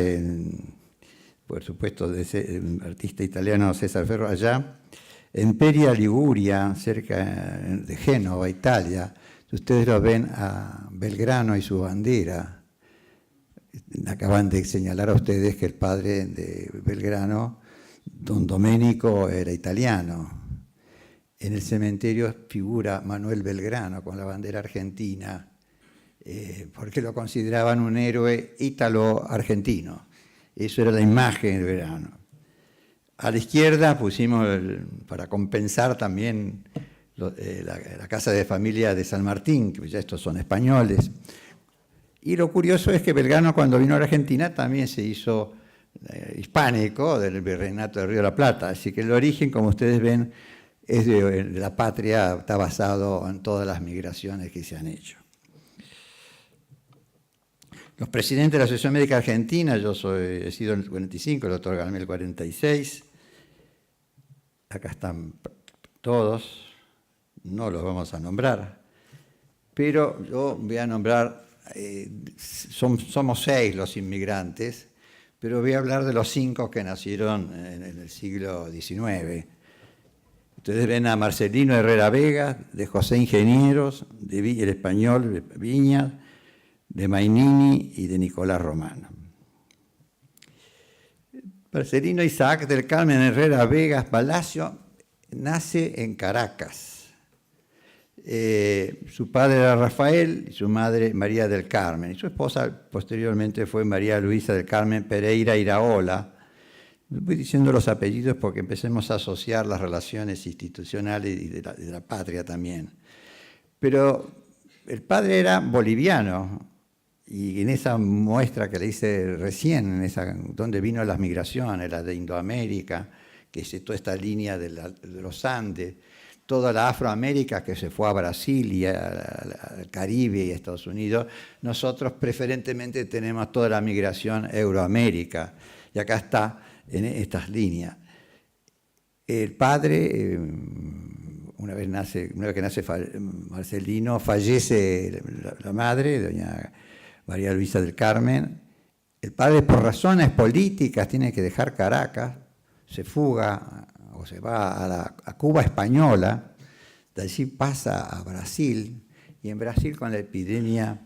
por supuesto, de ese artista italiano César Ferro, allá en Peria, Liguria, cerca de Génova, Italia. Ustedes lo ven a Belgrano y su bandera. Acaban de señalar a ustedes que el padre de Belgrano, don Domenico, era italiano. En el cementerio figura Manuel Belgrano con la bandera argentina, porque lo consideraban un héroe ítalo-argentino. Eso era la imagen de Belgrano. A la izquierda pusimos, para compensar también, la casa de familia de San Martín, que ya estos son españoles. Y lo curioso es que Belgrano, cuando vino a la Argentina, también se hizo hispánico del Virreinato de Río de la Plata. Así que el origen, como ustedes ven, es de la patria, está basado en todas las migraciones que se han hecho. Los presidentes de la Asociación Médica Argentina, he sido en el 45, el doctor Galmel 46. Acá están todos, no los vamos a nombrar, pero yo voy a nombrar, somos 6 los inmigrantes, pero voy a hablar de los 5 que nacieron en el siglo XIX. Ustedes ven a Marcelino Herrera Vega, de José Ingenieros, el español de Viñas, de Mainini y de Nicolás Romano. Marcelino Isaac del Carmen Herrera Vegas Palacio nace en Caracas. Su padre era Rafael y su madre María del Carmen. Y su esposa posteriormente fue María Luisa del Carmen Pereira Iraola. Voy diciendo los apellidos porque empecemos a asociar las relaciones institucionales y de la patria también. Pero el padre era boliviano, y en esa muestra que le hice recién, donde vino las migraciones, la de Indoamérica, que es toda esta línea de los Andes, toda la Afroamérica que se fue a Brasil y al Caribe y a Estados Unidos, nosotros preferentemente tenemos toda la migración Euroamérica, y acá está en estas líneas. El padre, una vez que nace Marcelino, fallece la madre, doña María Luisa del Carmen. El padre, por razones políticas, tiene que dejar Caracas, se fuga o se va a Cuba española, de allí pasa a Brasil, y en Brasil, con la epidemia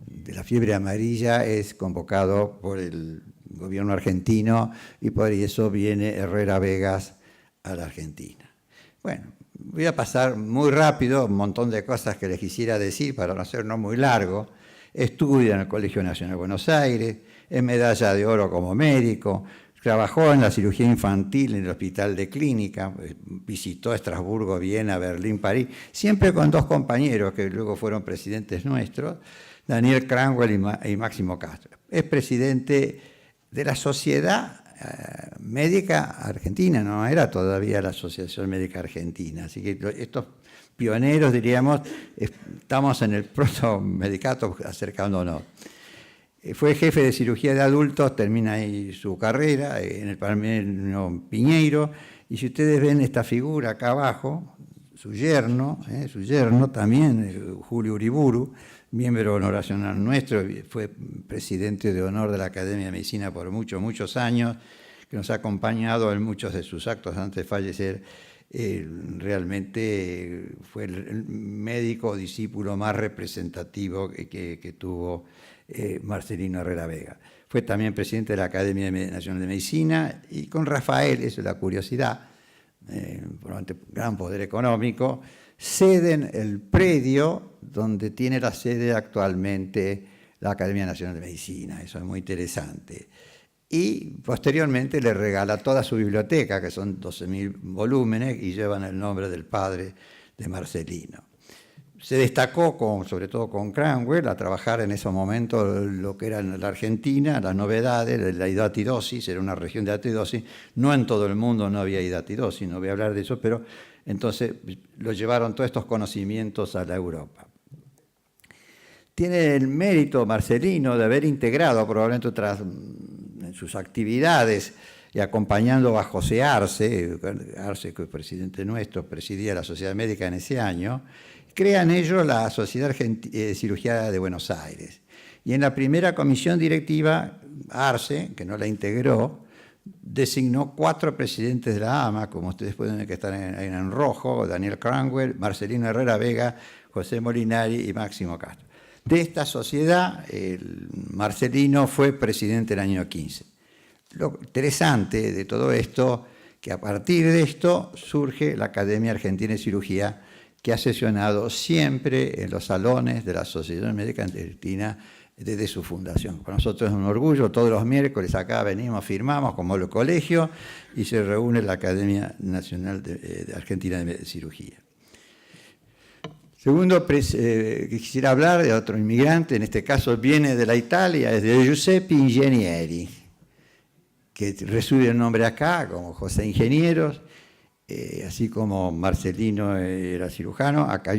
de la fiebre amarilla, es convocado por el gobierno argentino, y por eso viene Herrera Vegas a la Argentina. Bueno, voy a pasar muy rápido un montón de cosas que les quisiera decir para no hacerlo muy largo. Estudia en el Colegio Nacional de Buenos Aires, es medalla de oro como médico, trabajó en la cirugía infantil en el Hospital de Clínica, visitó Estrasburgo, Viena, Berlín, París, siempre con 2 compañeros que luego fueron presidentes nuestros, Daniel Cranwell y Máximo Castro. Es presidente de la Sociedad Médica Argentina, no era todavía la Asociación Médica Argentina, así que estos pioneros, diríamos, estamos en el proto-medicato acercándonos. Fue jefe de cirugía de adultos, termina ahí su carrera en el Palmero Piñeiro, y si ustedes ven esta figura acá abajo, su yerno también, Julio Uriburu, miembro honoracional nuestro, fue presidente de honor de la Academia de Medicina por muchos años, que nos ha acompañado en muchos de sus actos antes de fallecer. Realmente fue el médico discípulo más representativo que tuvo Marcelino Herrera Vega. Fue también presidente de la Academia Nacional de Medicina, y con Rafael, eso es la curiosidad, probablemente gran poder económico, ceden el predio donde tiene la sede actualmente la Academia Nacional de Medicina. Eso es muy interesante. Y posteriormente le regala toda su biblioteca, que son 12.000 volúmenes, y llevan el nombre del padre de Marcelino. Se destacó, sobre todo con Cranwell, a trabajar en ese momento lo que era en la Argentina, las novedades de la hidatidosis, era una región de hidatidosis, no en todo el mundo no había hidatidosis, no voy a hablar de eso, pero entonces lo llevaron todos estos conocimientos a la Europa. Tiene el mérito Marcelino de haber integrado probablemente en sus actividades y acompañando a José Arce, que es presidente nuestro, presidía la Sociedad Médica en ese año, Crean ellos la Sociedad de Cirugía de Buenos Aires. Y en la primera comisión directiva, Arce, que no la integró, designó 4 presidentes de la AMA, como ustedes pueden ver que están en rojo: Daniel Cranwell, Marcelino Herrera Vega, José Molinari y Máximo Castro. De esta sociedad, Marcelino fue presidente el año 15. Lo interesante de todo esto, que a partir de esto surge la Academia Argentina de Cirugía, que ha sesionado siempre en los salones de la Sociedad Médica Argentina desde su fundación. Para nosotros es un orgullo, todos los miércoles acá venimos, firmamos como el colegio y se reúne la Academia Nacional de Argentina de Cirugía. Segundo, quisiera hablar de otro inmigrante, en este caso viene de la Italia, es de Giuseppe Ingegneri, que recibe el nombre acá como José Ingenieros, así como Marcelino era cirujano, acá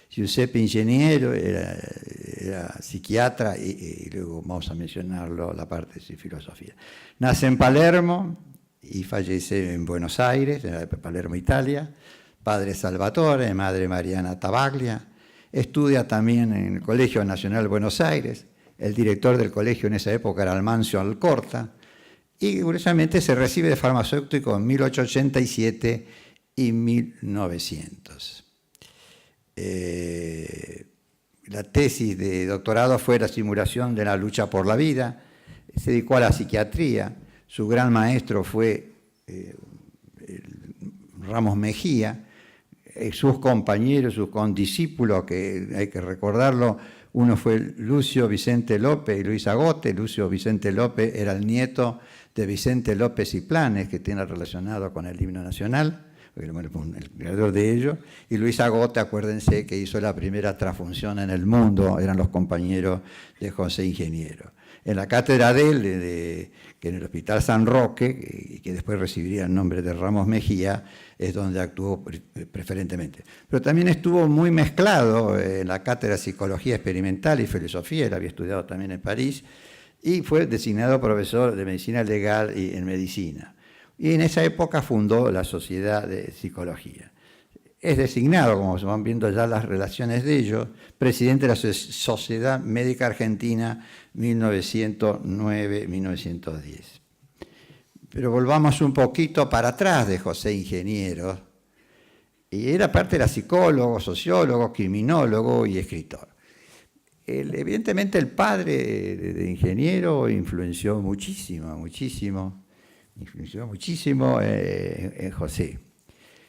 Giuseppe Ingeniero era psiquiatra y luego vamos a mencionarlo la parte de filosofía. Nace en Palermo y fallece en Buenos Aires, en Palermo, Italia. Padre Salvatore, madre Mariana Tabaglia. Estudia también en el Colegio Nacional de Buenos Aires. El director del colegio en esa época era Almancio Alcorta. Y curiosamente se recibe de farmacéutico en 1887 y 1900. La tesis de doctorado fue la simulación de la lucha por la vida. Se dedicó a la psiquiatría. Su gran maestro fue Ramos Mejía. Sus compañeros, sus condiscípulos, que hay que recordarlo, uno fue Lucio Vicente López y Luis Agote. Lucio Vicente López era el nieto de Vicente López y Planes, que tiene relacionado con el himno nacional, el creador de ello, y Luis Agote, acuérdense que hizo la primera transfusión en el mundo, eran los compañeros de José Ingeniero. En la cátedra de él, que en el Hospital San Roque, que después recibiría el nombre de Ramos Mejía, es donde actuó preferentemente. Pero también estuvo muy mezclado en la cátedra de Psicología Experimental y Filosofía, él había estudiado también en París, y fue designado profesor de Medicina Legal y en Medicina. Y en esa época fundó la Sociedad de Psicología. Es designado, como se van viendo ya las relaciones de ellos, presidente de la Sociedad Médica Argentina 1909-1910. Pero volvamos un poquito para atrás de José Ingeniero. Y era parte, era psicólogo, sociólogo, criminólogo y escritor. Evidentemente el padre de Ingeniero influenció muchísimo en José.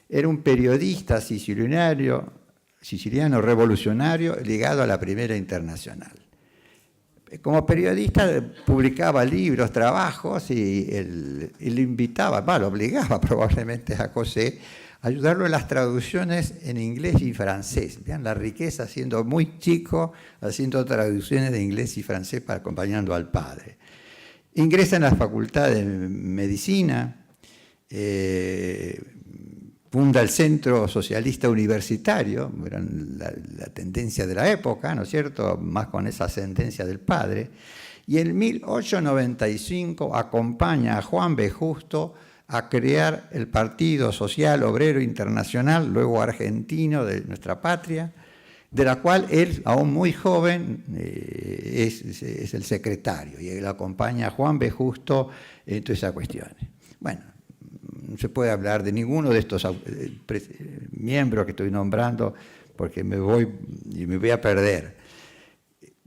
Era un periodista siciliano revolucionario ligado a la Primera Internacional. Como periodista publicaba libros, trabajos, y él invitaba, lo obligaba probablemente a José a ayudarlo en las traducciones en inglés y francés. Vean la riqueza, siendo muy chico, haciendo traducciones de inglés y francés acompañando al padre. Ingresa en la Facultad de Medicina, funda el Centro Socialista Universitario, era la tendencia de la época, ¿no es cierto?, más con esa ascendencia del padre, y en 1895 acompaña a Juan B. Justo a crear el Partido Social Obrero Internacional, luego argentino de nuestra patria, de la cual él, aún muy joven, es el secretario, y él acompaña a Juan B. Justo en todas esas cuestiones. Bueno, no se puede hablar de ninguno de estos miembros que estoy nombrando, porque me voy a perder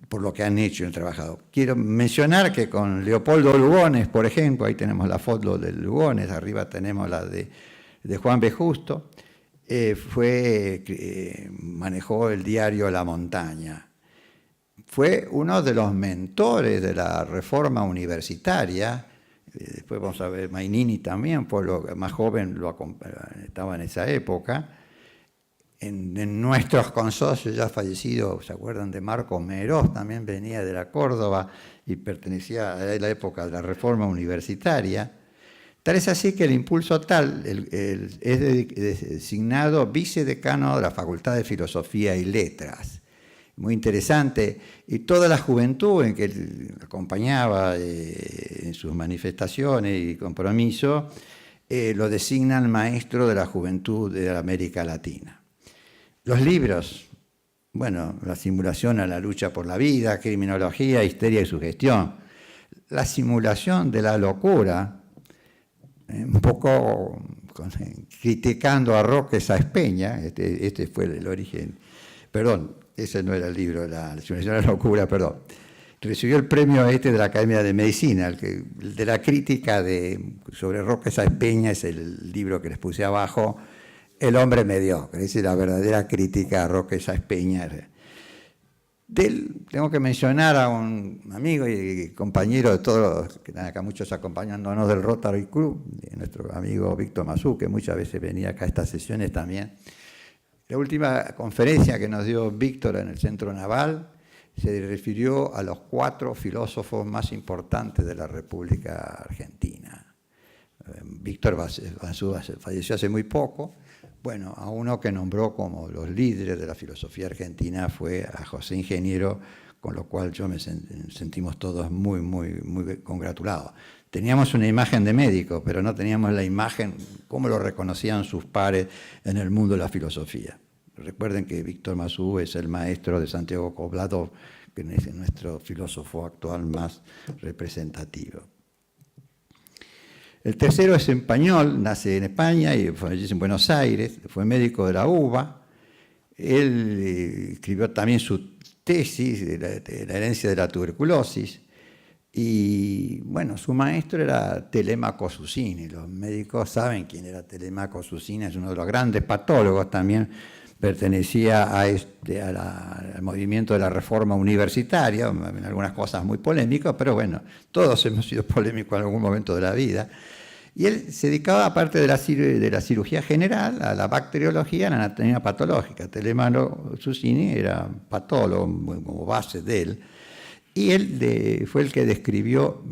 por lo que han hecho y han trabajado. Quiero mencionar que con Leopoldo Lugones, por ejemplo, ahí tenemos la foto de Lugones, arriba tenemos la de Juan B. Justo, manejó el diario La Montaña. Fue uno de los mentores de la reforma universitaria. Después vamos a ver Mainini también, por lo más joven estaba en esa época. En nuestros consocios ya fallecidos, ¿se acuerdan de Marco Merós? También venía de la Córdoba y pertenecía a la época de la reforma universitaria. Tal es así que el impulso tal es designado vicedecano de la Facultad de Filosofía y Letras. Muy interesante. Y toda la juventud en que él acompañaba en sus manifestaciones y compromiso, lo designan maestro de la juventud de América Latina. Los libros bueno, la simulación a la lucha por la vida, criminología, histeria y sugestión. La simulación de la locura, un poco criticando a Roque Sáenz Peña, este fue el origen, perdón, ese no era el libro, la simulación de la locura, perdón. Recibió el premio de la Academia de Medicina, el de la crítica sobre Roque Sáenz Peña, es el libro que les puse abajo, El hombre mediocre, es la verdadera crítica a Roque Sáenz Peña. Tengo que mencionar a un amigo y compañero de todos, que están acá muchos acompañándonos del Rotary Club, nuestro amigo Víctor Mazú, que muchas veces venía acá a estas sesiones también. La última conferencia que nos dio Víctor en el Centro Naval se refirió a los 4 filósofos más importantes de la República Argentina. Víctor Mazú falleció hace muy poco. Bueno, a uno que nombró como los líderes de la filosofía argentina fue a José Ingeniero, con lo cual sentimos todos muy, muy, muy congratulados. Teníamos una imagen de médico, pero no teníamos la imagen, cómo lo reconocían sus pares en el mundo de la filosofía. Recuerden que Víctor Mazú es el maestro de Santiago Coblado, que es nuestro filósofo actual más representativo. El tercero es español, nace en España y falleció en Buenos Aires, fue médico de la UBA. Él escribió también su tesis de la herencia de la tuberculosis. Y bueno, su maestro era Telemaco Susini. Los médicos saben quién era Telemaco Susini, es uno de los grandes patólogos también. Pertenecía al movimiento de la reforma universitaria, en algunas cosas muy polémicas, pero bueno, todos hemos sido polémicos en algún momento de la vida. Y él se dedicaba, aparte de la cirugía general, a la bacteriología, a la anatomía patológica. Telemaco Susini era patólogo como base de él. Y él fue el que describió,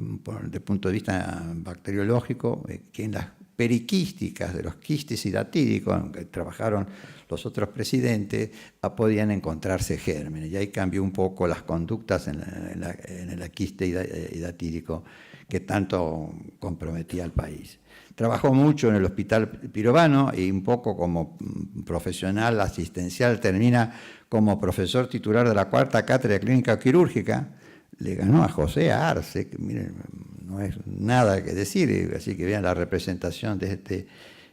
desde el punto de vista bacteriológico, que en las periquísticas de los quistes hidatídicos, aunque trabajaron los otros presidentes, podían encontrarse gérmenes. Y ahí cambió un poco las conductas en el quiste hidatídico que tanto comprometía al país. Trabajó mucho en el Hospital Pirovano y un poco como profesional asistencial, termina como profesor titular de la 4ª Cátedra de Clínica Quirúrgica. Le ganó a José Arce, que miren, no es nada que decir, así que vean la representación de este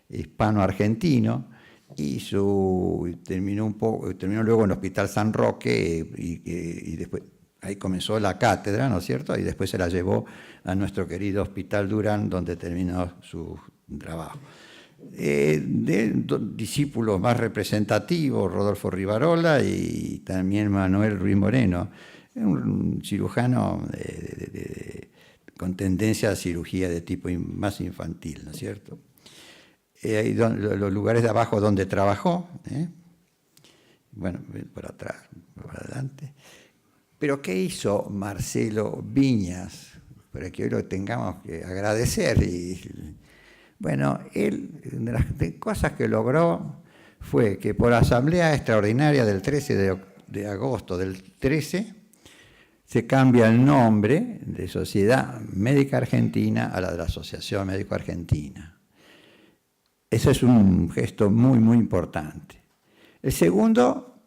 hispano-argentino, y terminó luego en el Hospital San Roque y después ahí comenzó la cátedra, ¿no es cierto? Y después se la llevó a nuestro querido Hospital Durán, donde terminó su trabajo. Discípulos más representativos, Rodolfo Rivarola y también Manuel Ruiz Moreno, un cirujano con tendencia a cirugía de tipo más infantil, ¿no es cierto? Ahí los lugares de abajo donde trabajó, bueno, por atrás, por adelante. Pero ¿qué hizo Marcelo Viñas? Para que hoy lo tengamos que agradecer. Bueno, él, una de las cosas que logró fue que por asamblea extraordinaria del 13 de agosto del 13, se cambia el nombre de Sociedad Médica Argentina a la de la Asociación Médico Argentina. Eso es un gesto muy, muy importante. El segundo,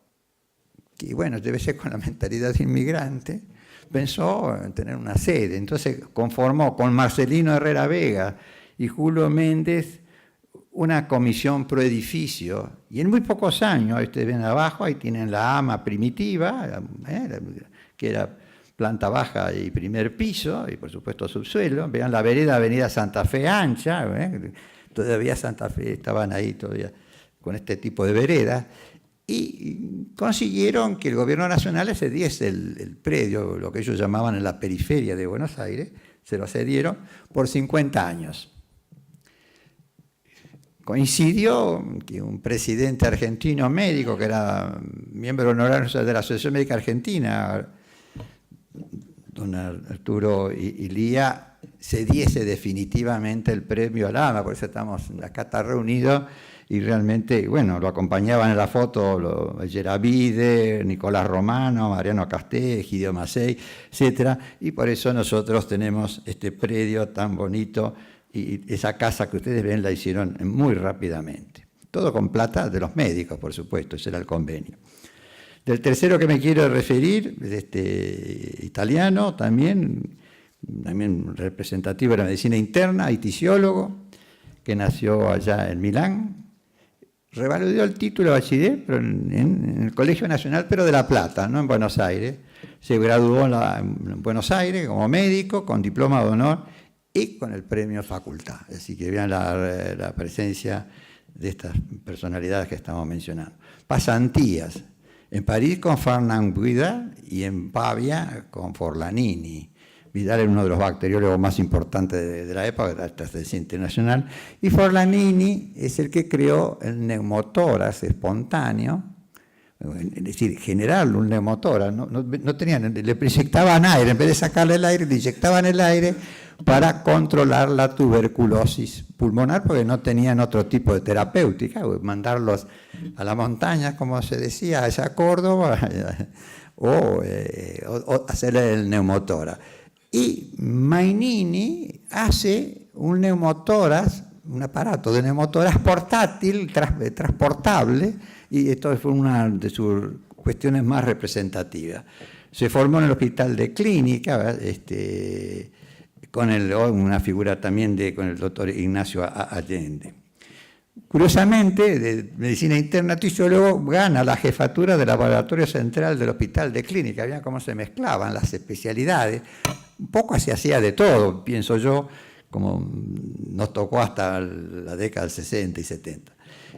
que bueno, debe ser con la mentalidad de inmigrante, pensó en tener una sede. Entonces conformó con Marcelino Herrera Vega y Julio Méndez una comisión pro edificio. Y en muy pocos años, ustedes ven abajo, ahí tienen la AMA primitiva, que era planta baja y primer piso, y por supuesto subsuelo. Vean la vereda Avenida Santa Fe ancha, todavía Santa Fe estaban ahí todavía con este tipo de veredas, y consiguieron que el gobierno nacional les cediese el predio, lo que ellos llamaban en la periferia de Buenos Aires, se lo cedieron por 50 años. Coincidió que un presidente argentino médico, que era miembro honorario de la Asociación Médica Argentina, don Arturo Ilía, cediese definitivamente el premio al AMA. Por eso estamos acá, está reunidos, y realmente, bueno, lo acompañaban en la foto Geravide, Nicolás Romano, Mariano Casté, Egidio Macei, etc. Y por eso nosotros tenemos este predio tan bonito, y esa casa que ustedes ven la hicieron muy rápidamente. Todo con plata de los médicos, por supuesto, ese era el convenio. Del tercero que me quiero referir, italiano también representativo de la medicina interna y tisiólogo, que nació allá en Milán. Revalidó el título de bachiller pero en el Colegio Nacional, pero de La Plata, no en Buenos Aires. Se graduó en Buenos Aires como médico, con diploma de honor y con el premio Facultad. Así que vean la presencia de estas personalidades que estamos mencionando. Pasantías. En París con Fernand Vidal y en Pavia con Forlanini. Vidal era uno de los bacteriólogos más importantes de la época, de la trascendencia internacional, y Forlanini es el que creó el neumotórax espontáneo, es decir, generar un neumotórax, no tenían, le inyectaban aire, en vez de sacarle el aire, le inyectaban el aire para controlar la tuberculosis pulmonar, porque no tenían otro tipo de terapéutica, mandarlos a la montaña, como se decía, allá a Córdoba, o hacerle el neumotórax. Y Mainini hace un neumotórax, un aparato de neumotórax portátil, transportable, y esto fue una de sus cuestiones más representativas. Se formó en el Hospital de Clínica, con una figura también con el doctor Ignacio Allende. Curiosamente, de medicina interna tisiólogo, gana la jefatura del laboratorio central del Hospital de Clínica. Vean cómo se mezclaban las especialidades. Un poco se hacía de todo, pienso yo, como nos tocó hasta la década del 60 y 70.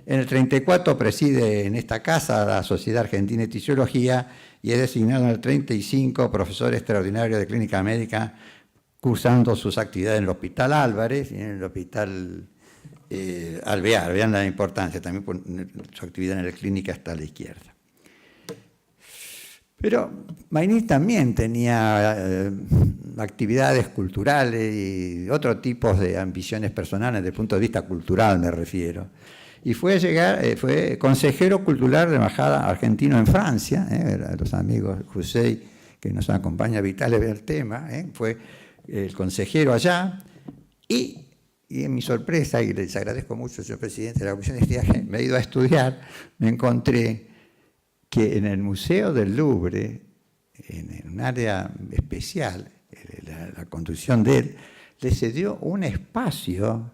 En el 34 preside en esta casa la Sociedad Argentina de Tisiología y es designado en el 35 profesor extraordinario de clínica médica, cursando sus actividades en el Hospital Álvarez y en el Hospital Alvear. Vean la importancia, también por su actividad en la clínica está a la izquierda. Pero Mainini también tenía actividades culturales y otros tipos de ambiciones personales, desde el punto de vista cultural me refiero. Y fue consejero cultural de la Embajada Argentina en Francia, los amigos José que nos acompaña, Vitales del tema, fue el consejero allá, y en mi sorpresa, y les agradezco mucho, señor presidente de la Comisión de Viaje, me he ido a estudiar, me encontré que en el Museo del Louvre, en un área especial, la construcción de él, le cedió un espacio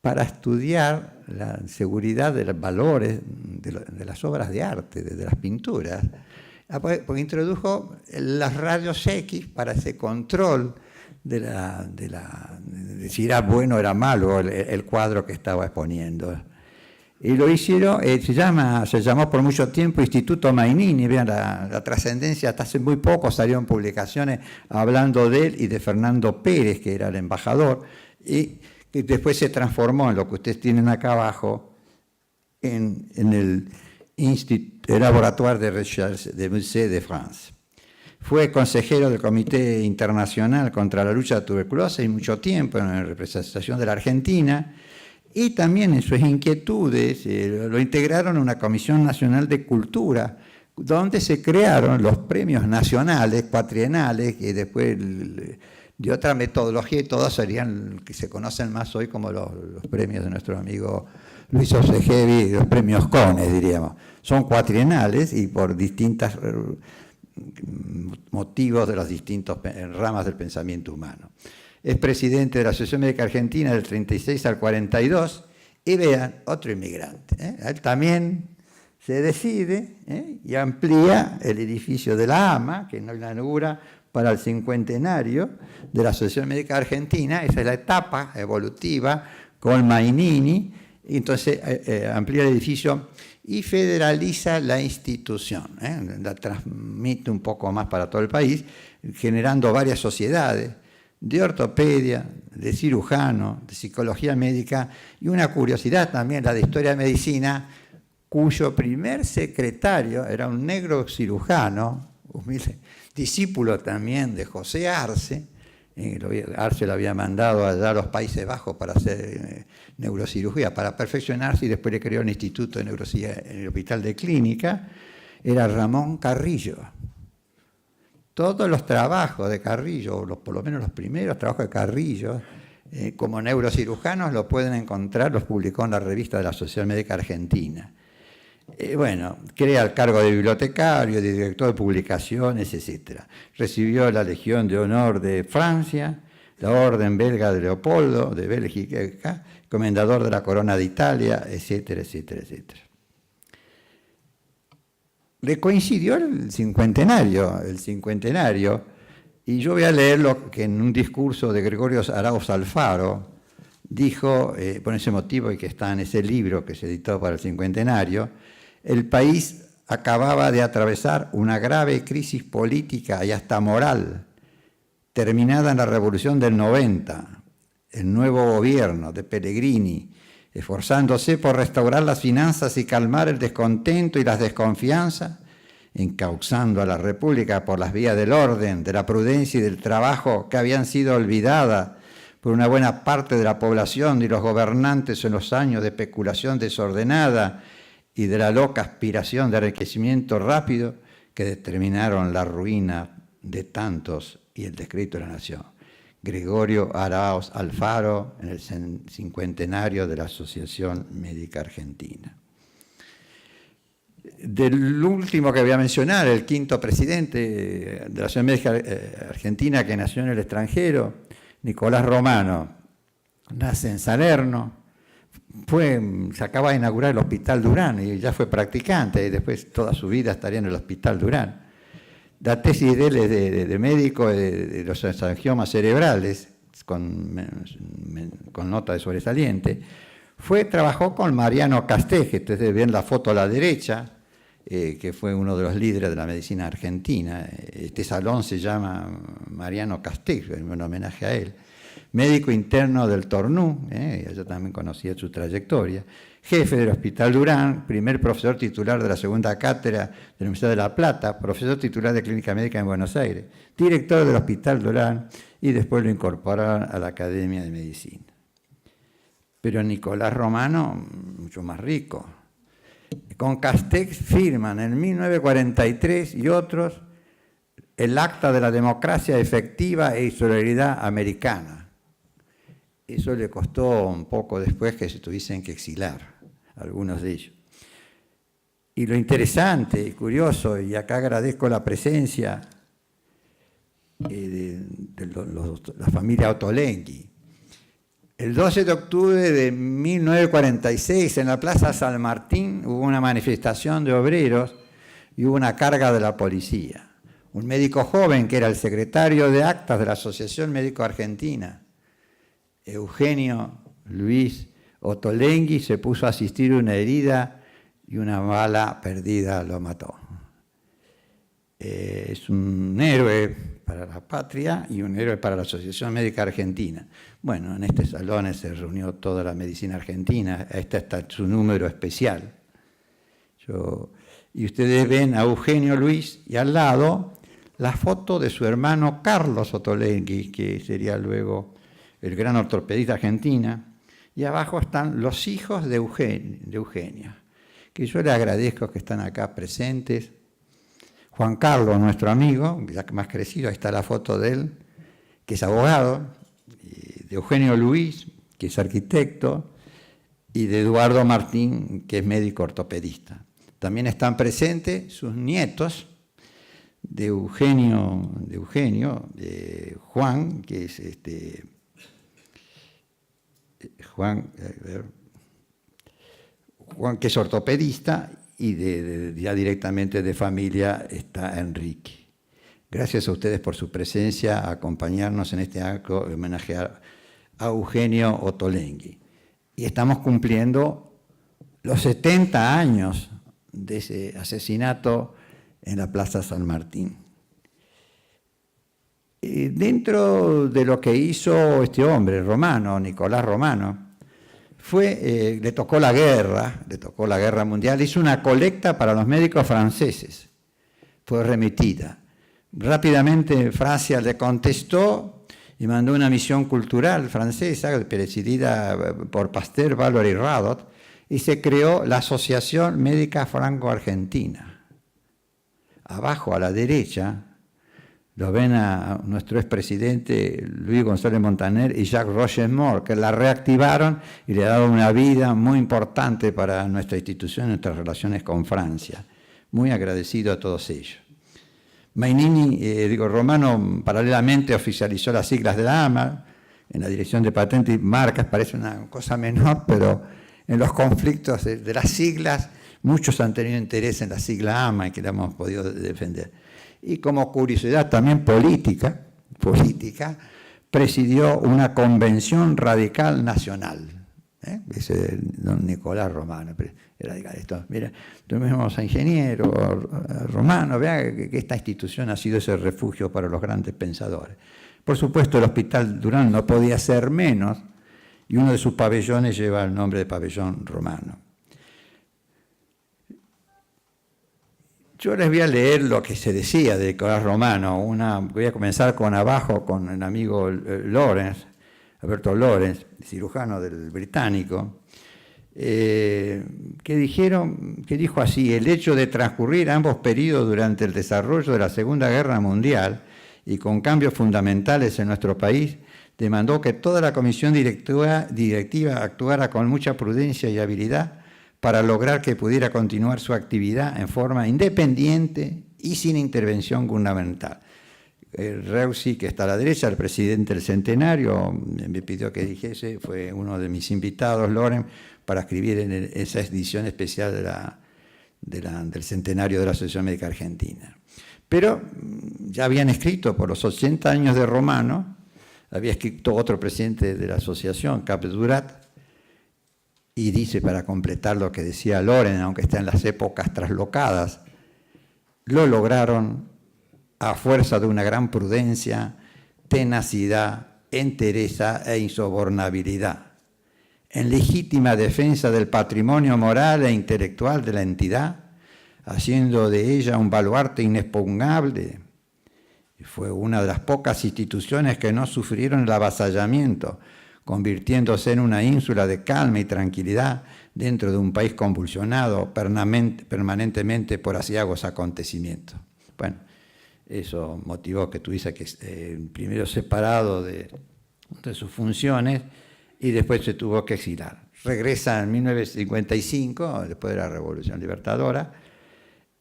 para estudiar la seguridad de los valores de las obras de arte, de las pinturas, porque introdujo los rayos X para ese control de si era bueno o era malo el cuadro que estaba exponiendo. Y lo hicieron, se llamó por mucho tiempo Instituto Mainini. Vean la trascendencia, hasta hace muy poco salieron publicaciones hablando de él y de Fernando Pérez, que era el embajador, y que después se transformó en lo que ustedes tienen acá abajo, en el Laboratoire de Recherche du Musée de France. Fue consejero del Comité Internacional contra la Lucha de la Tuberculosis mucho tiempo en la representación de la Argentina, y también en sus inquietudes lo integraron en una Comisión Nacional de Cultura, donde se crearon los premios nacionales, cuatrienales, que después de otra metodología, y todos serían que se conocen más hoy como los premios de nuestro amigo Luis Osegevi, los premios Cones, diríamos. Son cuatrienales y por distintos motivos de las distintas ramas del pensamiento humano. Es presidente de la Asociación Médica Argentina del 36 al 42, y vean, otro inmigrante. Él también se decide y amplía el edificio de la AMA, que no la inaugura para el cincuentenario de la Asociación Médica Argentina. Esa es la etapa evolutiva con Mainini, y entonces amplía el edificio y federaliza la institución, la transmite un poco más para todo el país, generando varias sociedades de ortopedia, de cirujano, de psicología médica, y una curiosidad también, la de historia de medicina, cuyo primer secretario era un negro cirujano, humilde, discípulo también de José Arce. Arce lo había mandado allá a los Países Bajos para hacer neurocirugía, para perfeccionarse, y después le creó un instituto de neurocirugía en el Hospital de Clínica. Era Ramón Carrillo. Todos los trabajos de Carrillo, por lo menos los primeros trabajos de Carrillo, como neurocirujanos, los pueden encontrar, los publicó en la revista de la Sociedad Médica Argentina. Bueno, crea el cargo de bibliotecario, de director de publicaciones, etc. Recibió la Legión de Honor de Francia, la Orden Belga de Leopoldo, de Bélgica, comendador de la Corona de Italia, etcétera, etcétera, etcétera. Le coincidió el cincuentenario, y yo voy a leer lo que en un discurso de Gregorio Arauz Alfaro dijo, por ese motivo, y que está en ese libro que se editó para el cincuentenario: el país acababa de atravesar una grave crisis política y hasta moral, terminada en la Revolución del 90, el nuevo gobierno de Pellegrini, esforzándose por restaurar las finanzas y calmar el descontento y las desconfianzas, encauzando a la República por las vías del orden, de la prudencia y del trabajo que habían sido olvidadas por una buena parte de la población y los gobernantes en los años de especulación desordenada y de la loca aspiración de enriquecimiento rápido que determinaron la ruina de tantos y el descrédito de la nación. Gregorio Arauz Alfaro, en el cincuentenario de la Asociación Médica Argentina. Del último que voy a mencionar, el quinto presidente de la Asociación Médica Argentina, que nació en el extranjero, Nicolás Romano, nace en Salerno, se acaba de inaugurar el Hospital Durán y ya fue practicante, y después toda su vida estaría en el Hospital Durán. La tesis de él es de médico de los angiomas cerebrales, con nota de sobresaliente. Trabajó con Mariano Castells, que ustedes ven la foto a la derecha, que fue uno de los líderes de la medicina argentina. Este salón se llama Mariano Castells, en homenaje a él. Médico interno del Tornú, yo también conocía su trayectoria. Jefe del Hospital Durán, primer profesor titular de la segunda cátedra de la Universidad de La Plata, profesor titular de Clínica Médica en Buenos Aires, director del Hospital Durán, y después lo incorporaron a la Academia de Medicina. Pero Nicolás Romano, mucho más rico. Con Castells firman en 1943 y otros el Acta de la Democracia Efectiva e Solidaridad Americana. Eso le costó un poco después que se tuviesen que exilar, algunos de ellos. Y lo interesante y curioso, y acá agradezco la presencia de la familia Ottolenghi. El 12 de octubre de 1946, en la Plaza San Martín, hubo una manifestación de obreros y hubo una carga de la policía. Un médico joven, que era el secretario de actas de la Asociación Médico Argentina, Eugenio Luis Ottolenghi, se puso a asistir una herida y una bala perdida lo mató. Es un héroe para la patria y un héroe para la Asociación Médica Argentina. Bueno, en este salón se reunió toda la medicina argentina, este está su número especial. Y ustedes ven a Eugenio Luis y al lado la foto de su hermano Carlos Ottolenghi, que sería luego el gran ortopedista argentina, y abajo están los hijos de Eugenia, que yo le agradezco que están acá presentes. Juan Carlos, nuestro amigo, ya más crecido, ahí está la foto de él, que es abogado, de Eugenio Luis, que es arquitecto, y de Eduardo Martín, que es médico ortopedista. También están presentes sus nietos, de Juan, que es Juan, que es ortopedista, y ya directamente de familia está Enrique. Gracias a ustedes por su presencia, a acompañarnos en este acto de homenaje a Eugenio Ottolenghi. Y estamos cumpliendo los 70 años de ese asesinato en la Plaza San Martín. Dentro de lo que hizo este hombre, Romano, Nicolás Romano, le tocó la guerra mundial, hizo una colecta para los médicos franceses, fue remitida. Rápidamente Francia le contestó y mandó una misión cultural francesa, presidida por Pasteur, Valor y Radot, y se creó la Asociación Médica Franco-Argentina. Abajo a la derecha lo ven a nuestro expresidente Luis González Montaner y Jacques Rochemort, que la reactivaron y le dado una vida muy importante para nuestra institución, nuestras relaciones con Francia. Muy agradecido a todos ellos. Mainini, Romano, paralelamente oficializó las siglas de la AMA en la Dirección de Patentes y Marcas. Parece una cosa menor, pero en los conflictos de las siglas, muchos han tenido interés en la sigla AMA y que la hemos podido defender. Y como curiosidad también política, presidió una convención radical nacional. Ese don Nicolás Romano, radical. Esto, mira, tuvimos a ingeniero Romano, vea que esta institución ha sido ese refugio para los grandes pensadores. Por supuesto, el Hospital Durán no podía ser menos, y uno de sus pabellones lleva el nombre de Pabellón Romano. Yo les voy a leer lo que se decía de Nicolás Romano. Voy a comenzar con abajo, con el amigo Alberto Lorenz, cirujano del británico, que dijo así: el hecho de transcurrir ambos periodos durante el desarrollo de la Segunda Guerra Mundial y con cambios fundamentales en nuestro país, demandó que toda la comisión directiva actuara con mucha prudencia y habilidad para lograr que pudiera continuar su actividad en forma independiente y sin intervención gubernamental. Reusi, que está a la derecha, el presidente del Centenario, me pidió que dijese, fue uno de mis invitados, Loren, para escribir en esa edición especial del Centenario de la Asociación Médica Argentina. Pero ya habían escrito por los 80 años de Romano, había escrito otro presidente de la asociación, Capdurat, y dice, para completar lo que decía Loren, aunque está en las épocas traslocadas, lo lograron a fuerza de una gran prudencia, tenacidad, entereza e insobornabilidad, en legítima defensa del patrimonio moral e intelectual de la entidad, haciendo de ella un baluarte inexpugnable. Fue una de las pocas instituciones que no sufrieron el avasallamiento, convirtiéndose en una ínsula de calma y tranquilidad dentro de un país convulsionado permanentemente por aciagos acontecimientos. Bueno, eso motivó que tuviese que primero separado de sus funciones y después se tuvo que exilar. Regresa en 1955, después de la Revolución Libertadora,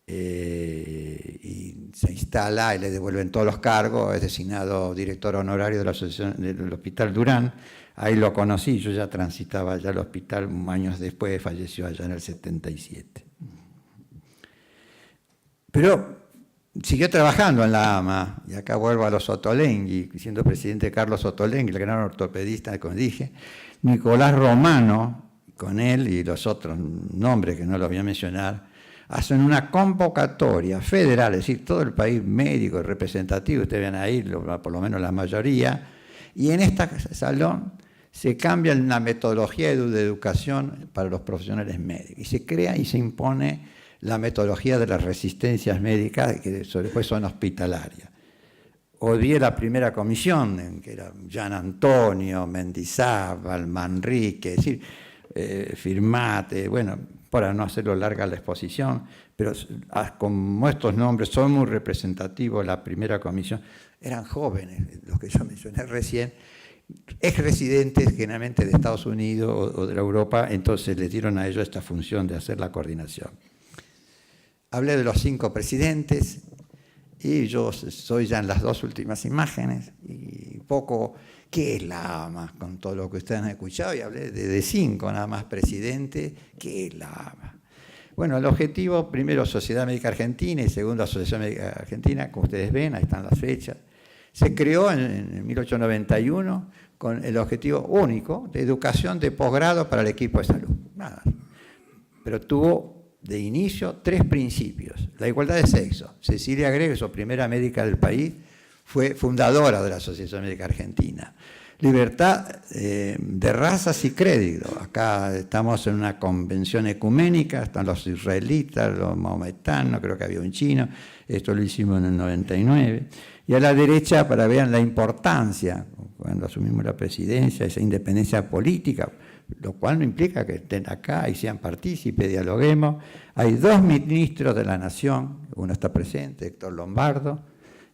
y se instala y le devuelven todos los cargos, es designado director honorario de la Asociación del Hospital Durán. Ahí lo conocí, yo ya transitaba ya al hospital, años después falleció allá en el 77. Pero siguió trabajando en la AMA, y acá vuelvo a los Ottolenghi, siendo presidente Carlos Ottolenghi, el gran ortopedista, como dije, Nicolás Romano, con él y los otros nombres que no los voy a mencionar, hacen una convocatoria federal, es decir, todo el país médico representativo, ustedes ven ahí, por lo menos la mayoría, y en este salón se cambia la metodología de educación para los profesionales médicos, y se crea y se impone la metodología de las resistencias médicas, que después son hospitalarias. Odié la primera comisión, que era Gian Antonio, Mendizábal, Manrique, es decir, Firmate, bueno, para no hacerlo larga la exposición, pero como estos nombres son muy representativos, la primera comisión, eran jóvenes, los que yo mencioné recién, ex residentes generalmente de Estados Unidos o de la Europa, entonces les dieron a ellos esta función de hacer la coordinación. Hablé de los 5 presidentes y yo soy ya en las 2 últimas imágenes y poco, ¿qué es la AMA? Con todo lo que ustedes han escuchado, y hablé de 5 nada más presidentes, ¿qué es la AMA? Bueno, el objetivo, primero Sociedad Médica Argentina y segundo Asociación Médica Argentina, como ustedes ven, ahí están las fechas. Se creó en 1891 con el objetivo único de educación de posgrado para el equipo de salud. Nada. Pero tuvo de inicio 3 principios. La igualdad de sexo. Cecilia Gregoso, primera médica del país, fue fundadora de la Asociación Médica Argentina. Libertad de razas y crédito. Acá estamos en una convención ecuménica, están los israelitas, los mahometanos, creo que había un chino, esto lo hicimos en el 99. Y a la derecha, para ver la importancia, cuando asumimos la presidencia, esa independencia política, lo cual no implica que estén acá y sean partícipes, dialoguemos. Hay 2 ministros de la Nación, uno está presente, Héctor Lombardo,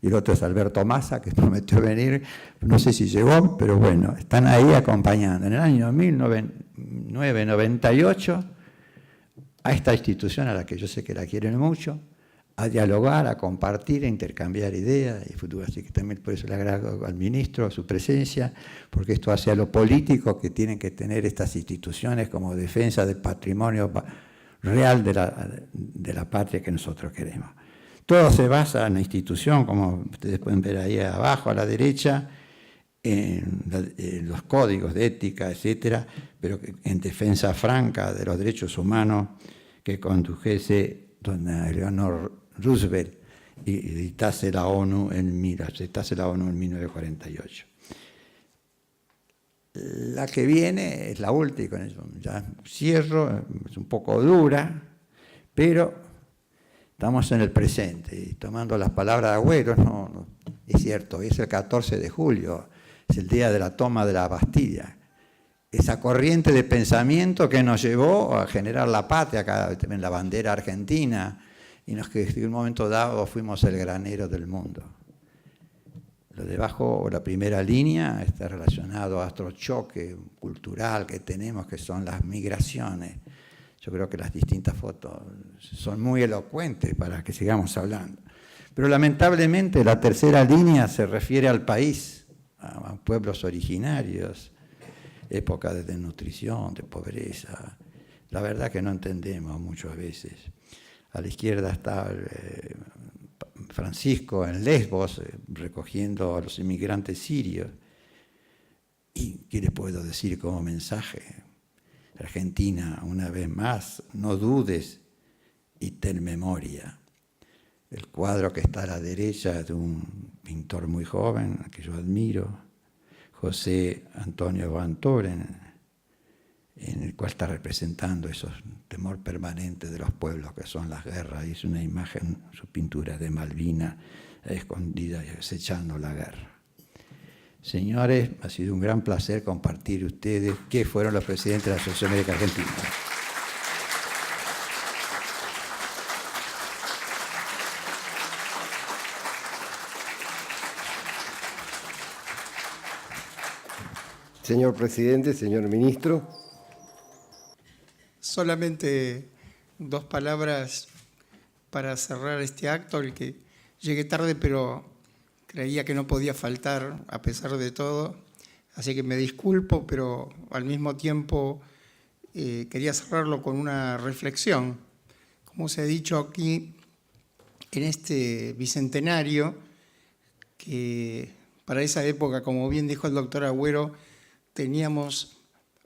y el otro es Alberto Massa, que prometió venir, no sé si llegó, pero bueno, están ahí acompañando. En el año 1998, a esta institución, a la que yo sé que la quieren mucho, a dialogar, a compartir, a intercambiar ideas y futuro. Así que también por eso le agradezco al ministro su presencia, porque esto hace a lo político que tienen que tener estas instituciones como defensa del patrimonio real de la patria que nosotros queremos. Todo se basa en la institución, como ustedes pueden ver ahí abajo a la derecha, en los códigos de ética, etcétera, pero en defensa franca de los derechos humanos que condujese don Eleanor Roosevelt y dictase la ONU en 1948. La que viene es la última, con eso ya cierro, es un poco dura, pero estamos en el presente y tomando las palabras de Agüero, no, es cierto, es el 14 de julio, es el día de la toma de la Bastilla. Esa corriente de pensamiento que nos llevó a generar la patria, acá en la bandera argentina, y nos que en un momento dado fuimos el granero del mundo. Lo debajo, la primera línea, está relacionado a otro choque cultural que tenemos, que son las migraciones. Yo creo que las distintas fotos son muy elocuentes para que sigamos hablando. Pero lamentablemente la tercera línea se refiere al país, a pueblos originarios, época de desnutrición, de pobreza. La verdad que no entendemos muchas veces. A la izquierda está Francisco en Lesbos, recogiendo a los inmigrantes sirios. ¿Y qué les puedo decir como mensaje? Argentina, una vez más, no dudes y ten memoria. El cuadro que está a la derecha es de un pintor muy joven, que yo admiro, José Antonio Van Toren, en el cual está representando esos temor permanente de los pueblos que son las guerras. Y es una imagen, su pintura de Malvinas, escondida y acechando la guerra. Señores, ha sido un gran placer compartir ustedes qué fueron los presidentes de la Asociación Médica Argentina. Señor presidente, señor ministro. Solamente 2 palabras para cerrar este acto, el que llegué tarde, pero creía que no podía faltar a pesar de todo, así que me disculpo, pero al mismo tiempo quería cerrarlo con una reflexión. Como se ha dicho aquí, en este bicentenario, que para esa época, como bien dijo el doctor Agüero, teníamos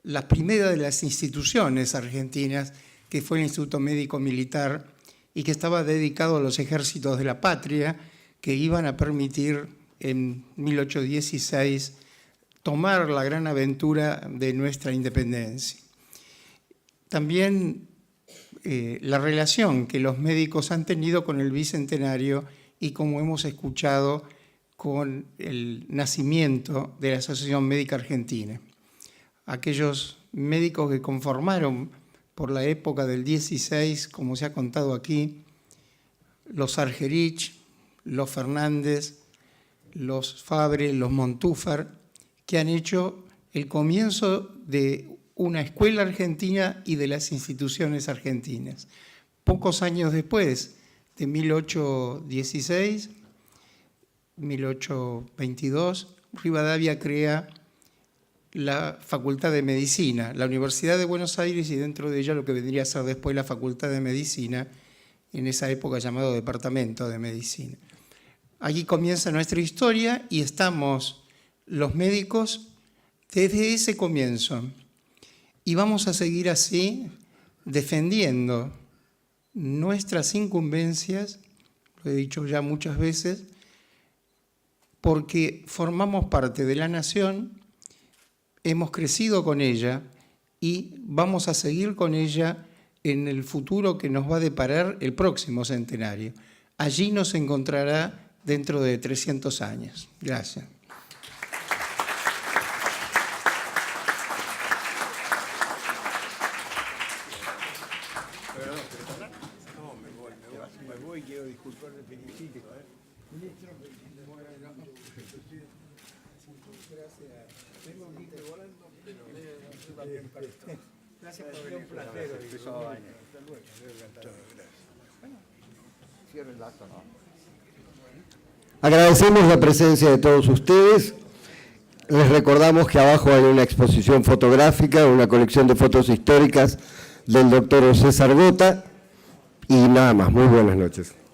la primera de las instituciones argentinas, que fue el Instituto Médico Militar, y que estaba dedicado a los ejércitos de la patria, que iban a permitir en 1816 tomar la gran aventura de nuestra independencia. También la relación que los médicos han tenido con el bicentenario y, como hemos escuchado, con el nacimiento de la Asociación Médica Argentina. Aquellos médicos que conformaron por la época del 16, como se ha contado aquí, los Argerich, los Fernández, los Fabre, los Montúfar, que han hecho el comienzo de una escuela argentina y de las instituciones argentinas. Pocos años después, de 1816, 1822, Rivadavia crea la Facultad de Medicina, la Universidad de Buenos Aires, y dentro de ella lo que vendría a ser después la Facultad de Medicina, en esa época llamado Departamento de Medicina. Allí comienza nuestra historia y estamos los médicos desde ese comienzo. Y vamos a seguir así defendiendo nuestras incumbencias, lo he dicho ya muchas veces, porque formamos parte de la nación, hemos crecido con ella y vamos a seguir con ella en el futuro que nos va a deparar el próximo centenario. Allí nos encontrará dentro de 300 años. Gracias. Me voy, quiero disculpar de felicito. Ministro. Agradecemos la presencia de todos ustedes. Les recordamos que abajo hay una exposición fotográfica, una colección de fotos históricas del doctor César Gota. Y nada más, muy buenas noches.